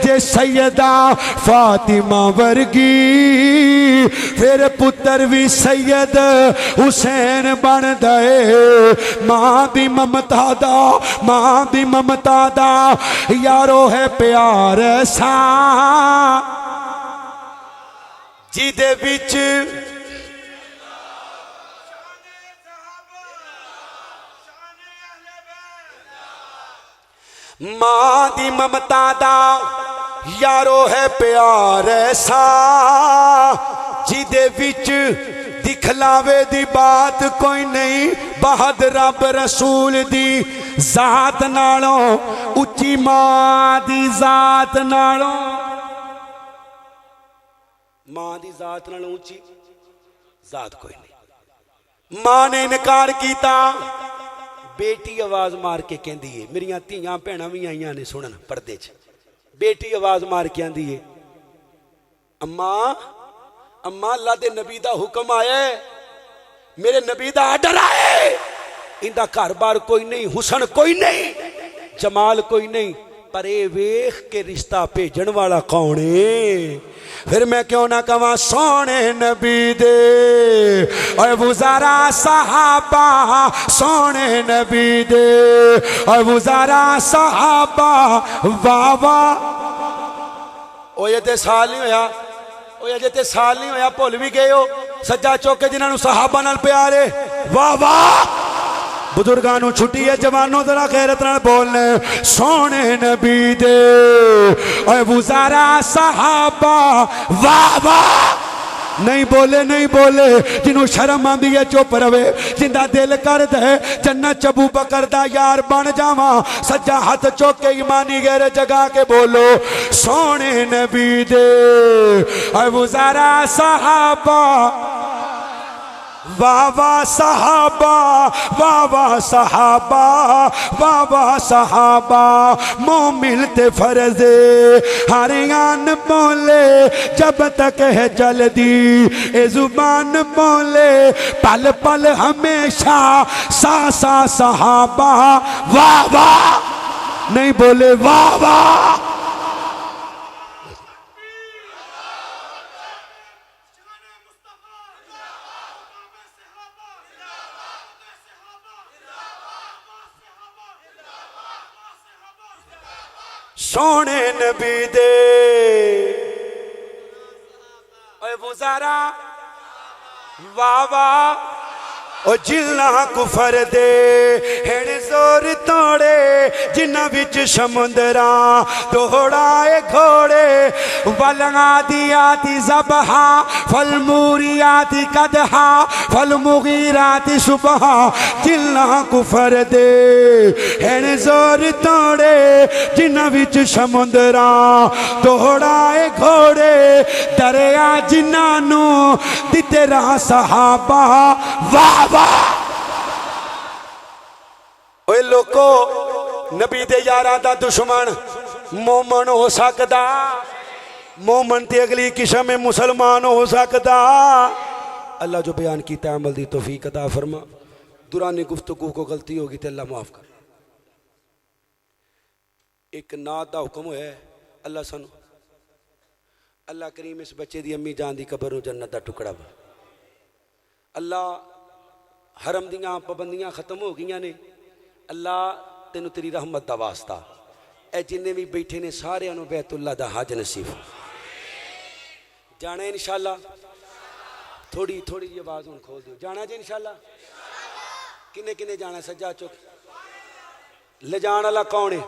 Speaker 2: जे सैयदा फातिमा वर्गी फिर पुत्र भी सैयद हुसैन बन दे। मां दी ममता दा, मां दी ममता दा यारो है प्यार ऐसा जिदे विच मां दी ममता दा यारो है प्यार ऐसा जिदे विच दिखलावे दी बात कोई नहीं। बाद रब रसूल दी जात नालों उच्ची मां दी जात नालों मां दी जात नाल ऊंची जात कोई नहीं। मां ने इनकार किया, बेटी आवाज मार के कहती है, मेरिया धियां भैणां भी आईयां ने सुनन पर्दे च, बेटी आवाज मार के आंदी है, अम्मा अम्मा अल्लाह दे नबी दा हुक्म आया है, मेरे नबी दा आर्डर आया है, इंदा घर बार कोई नहीं, हुसन कोई नहीं, जमाल कोई नहीं, पर ये वेख के रिश्ता भेजन वाला कौन है? फिर मैं क्यों ना कवा सोने नबी दे और वुज़ारा सहाबा, सोने नबी दे और वुज़ारा सहाबा, वाह वाह। ओए ते साल नहीं होया, ओए अजे ते साल नहीं होया, भुल भी गए हो सज्जा चौके जिन्होंने सहाबा नाल प्यार है, वाह वाह। बुजुर्गां नूं छुट्टी है, जवानों जरा गैरत नाल बोलने, सोने नबी दे ओए वुज़ारा सहाबा, वाह वाह। नहीं बोले नहीं बोले, जिन्हों शर्म आंदी है चुप रवे, जिंदा दिल कर दे जन्नत अबू बकर दा यार बन जावा, सज्जा हाथ चुक के ईमानी गैर जगा के बोलो, सोने नबी दे ओए वुज़ारा सहाबा, वाह वाह सहाबा, वाह वाह सहाबा, वाह वाह सहाबा। मोमिन ते फर्ज़े हर आन बोले, जब तक है चलदी ए जुबान बोले, पल पल हमेशा सा सा सहाबा, वाह वाह। नहीं बोले वाह वाह। सोने नबी दे ओए वुज़ारा, वाह वाह। ओ जिन्ना कुफर दे हेण जोर तोड़े, जिन्ना बिच समुंदरा दौड़ाए घोड़े, वलंगा दिया ती ज़बहा, फल मूरिया ती कदहा, फल मुगीरा ती सुबहा, जिन्ना कुफर दे हेण जोर तोड़े, जिन्ना बिच समुंदरा दौड़ाए घोड़े, दरिया जिन्ना नू दिते रहा सहाबा, वाह वाह। ओए लोको नबी दे यारां दा दुश्मन मोमन हो सकदा, मोमन ते अगली किस्म में मुसलमान हो सकदा। अल्लाह जो बयान कीता अमल दी तौफीक अता फरमा। दुरानी गुफ्तगू को गलती होगी तो अल्लाह माफ कर। एक नात दा हुक्म होया अल्लाह सानू, अल्लाह करीम इस बच्चे दी अम्मी जान दी कबर नूं जन्नत दा टुकड़ा बना। अल्लाह हरम दियां पाबंदियां खत्म हो गई ने, अल्लाह तेनू तेरी रहमत दा वास्ता, ए जिन्ने भी बैठे ने सारे बैतुल्ला दा हज नसीब जाना इंशाअल्लाह। थोड़ी थोड़ी जी आवाज हुण खोल दियो, जाना जी इंशाअल्लाह। किन्ने किन्ने जाना? सज्जा चुक। ले जान वाला कौन है?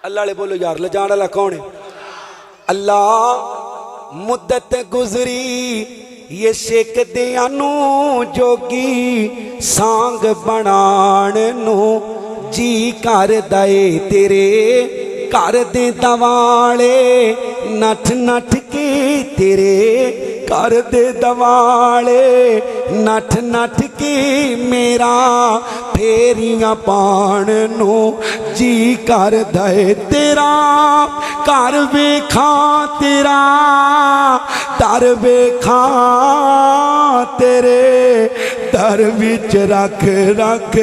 Speaker 2: अल्लाह ले बोलो यार, ले जान वाला कौन है? अल्लाह मुद्दत गुजरी ये शेख दियानू जोगी, सांग बनाण नू जी कर दए, तेरे घर दे दवाले नठ नठ के, तेरे घर दे दवाले नठ नठ के, मेरा फेरियां पाण नू जी कर दए, तेरा घर वेखा, तेरा दर वेखा, तेरे दर विच रख रख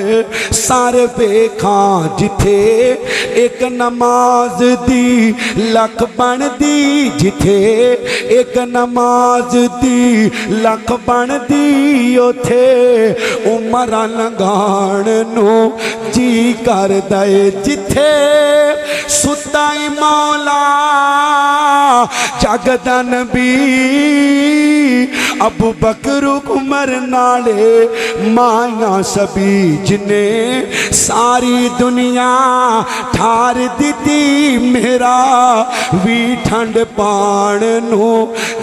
Speaker 2: सर वेखा, जिथे एक नमाज दी लख बनदी, जिथे एक नमाज दी लख बनदी, उथे उमरां लंघाण नू जी कर दए, जिथे सुता ही मौला जगदा नबी, अबू बकर उमर नाले माया सभी, जिने सारी दुनिया ठार दिती, मेरा भी ठंड पाण नू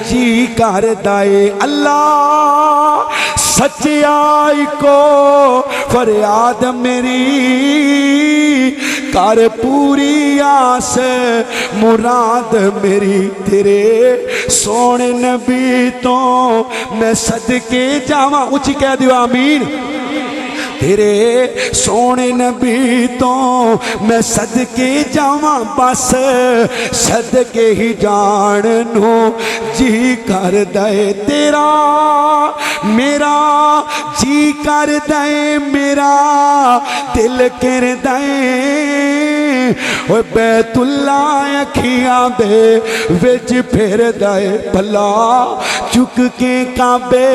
Speaker 2: जी कर दए। अल्लाह सच्चाई को फरियाद मेरी कर पूरी आस मुराद मेरी तेरे सोने नबी तो मैं सदके जावा। उची कह दियो आमीन। तेरे सोने नबी तो मैं सदके जावा बस सदके ही जान नू जी कर दे तेरा मेरा जी कर दे मेरा दिल कर दे बैतुल्ला अखियां दे विच फिर दे भला चुक के काबे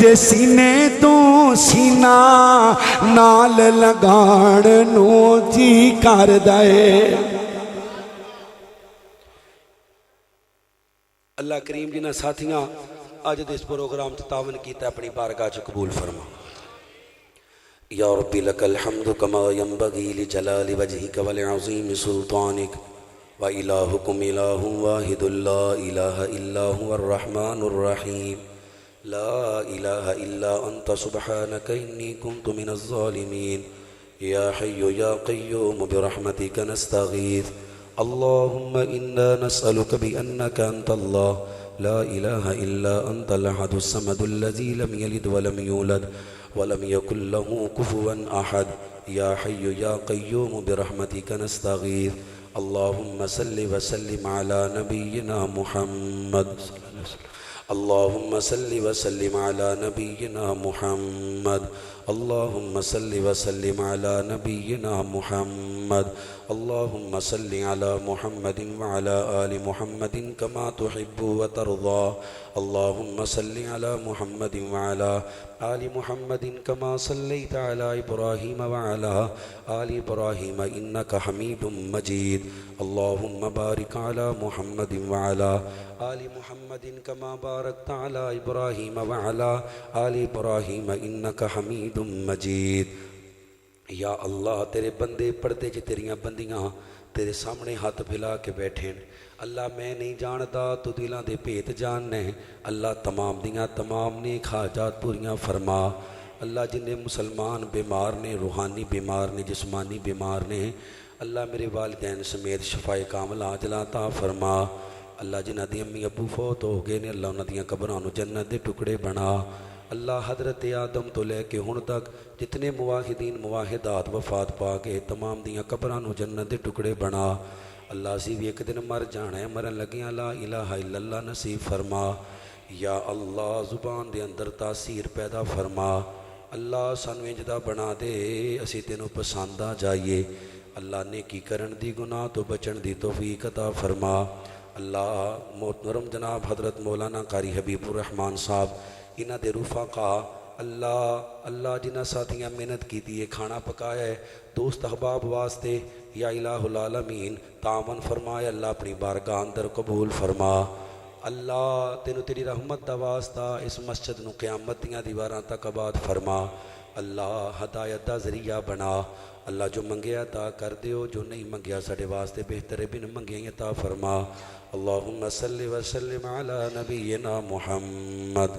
Speaker 2: दे सीने तू सीना नाल लगाण नू जी कर दे। अल्लाह करीम जिन्हां साथियां अज दे इस प्रोग्राम च तावन कीता अपनी बारगाह च कबूल फरमा। या रब्बी लकल हम्दु कमा यंबगी लिजलालि वजहिका व लिअज़ीमि सुल्तानिक व इलाहुकुम इलाहुन वाहिदुन ला इलाहा इल्ला हुवर रहमानुर रहीम ला इलाहा इल्ला अंत सुब्हानका इन्नी कुन्तु मिनज़ ज़ालिमीन या हय्यु या क़य्यूम बिरहमतिका नस्तगीथ अल्लाहुम्मा इन्ना नस्अलुका बिअन्नका अंतल्लाह ला इलाहा इल्ला अंतल अहदुस समदुल्लज़ी लम यलिद व लम यूलद वलम यकुल लहू कुफुवन अहद या हय्यु या क़य्यूम बिरहमतिका नस्तगीथ अल्लाहुम्मा सल्लि व सल्लिम अला नबिय्यिना मुहम्मद अल्लाहुम्मा सल्लि व सल्लिम अला नबिय्यिना मुहम्मद अल्लाहुम्मा सल्लि व सल्लिम अला नबिय्यिना मुहम्मद अल्लाहुम्मा सल्लि अला मुहम्मदिन व अला आलि मुहम्मदिन कमा तुहिब्बु व तर्दा अल्लाहुम्मा सल्लि अला मुहम्मदिन व अला आलि मुहम्मदिन कमा सल्लैता अला इब्राहीम व अला आलि इब्राहीम इन्नका हमीदुम मजीद अल्लाहुम्मा बारिक अला मुहम्मदिन व अला आलि मुहम्मदिन कमा बारकता अला इब्राहीम व अला आलि इब्राहीम इन्नका हमीदुम मजीद। या अल्लाह तेरे बंदे पर्दे च तेरियां बंदियां तेरे सामने हाथ फैला के बैठे अल्लाह मैं नहीं जानता तू दिलों के भेत जानने अल्लाह तमाम दियाँ तमाम ने खाजात पूरियां फरमा। अल्लाह जिन्हें मुसलमान बीमार ने रूहानी बीमार ने जिस्मानी बीमार ने अल्लाह मेरे वालिदैन समेत शफाए कामल आजला ता फरमा। अल्लाह जिन्हां दी अम्मी अबू फौत हो गए ने अल्लाह उन्हां दियां कबरां नूं जन्नत दे टुकड़े बना। अल्लाह हज़रत आदम तो लैके हुण तक जितने मुवाहिदीन मुवाहिदात वफात पा के तमाम दियाँ कबरां नूं जन्नत दे टुकड़े बना। अल्लाह असीं भी एक दिन मर जाना है मरन लगियां ला इलाहा इल्लल्लाह नसीब फरमा। या अल्लाह ज़ुबान दे अंदर तासीर पैदा फरमा। अल्लाह सानूं इंज दा बना दे असीं तैनूं पसंद आ जाइए। अल्लाह नेकी करन दी गुनाह तो बचन दी तौफीक अता फरमा। अल्लाह मोहतरम जनाब हज़रत मौलाना कारी हबीबुर रहमान साहब इन्हां दे रुफ़ाक़ा अल्लाह अल्लाह जिन्हां साथियां मेहनत की है खाना पकाया है दोस्त अहबाब वास्ते या इलाहुल आलमीन तामन फरमाए अल्लाह अपनी बारगाह अंदर कबूल फरमा। अल्लाह तेनू तेरी रहमत दा वास्ता इस मस्जिद नूं क़यामत दियां दीवारां तक आबाद फरमा। अल्लाह हदायत दा ज़रिया बना। अल्लाह जो मंगया अता कर दियो जो नहीं मंगया साडे वास्ते बेहतर बिन मंगिया अता फरमा। अल्लाहुम्मा सल्लि व सल्लिम अला नबिय्यिना मुहम्मद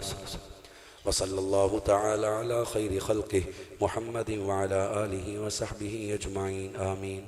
Speaker 2: व सल्लल्लाहु तआला अला खैरि खल्क़िहि मुहम्मदिन व अला आलिहि व सहबिहि अजमाइन आमीन।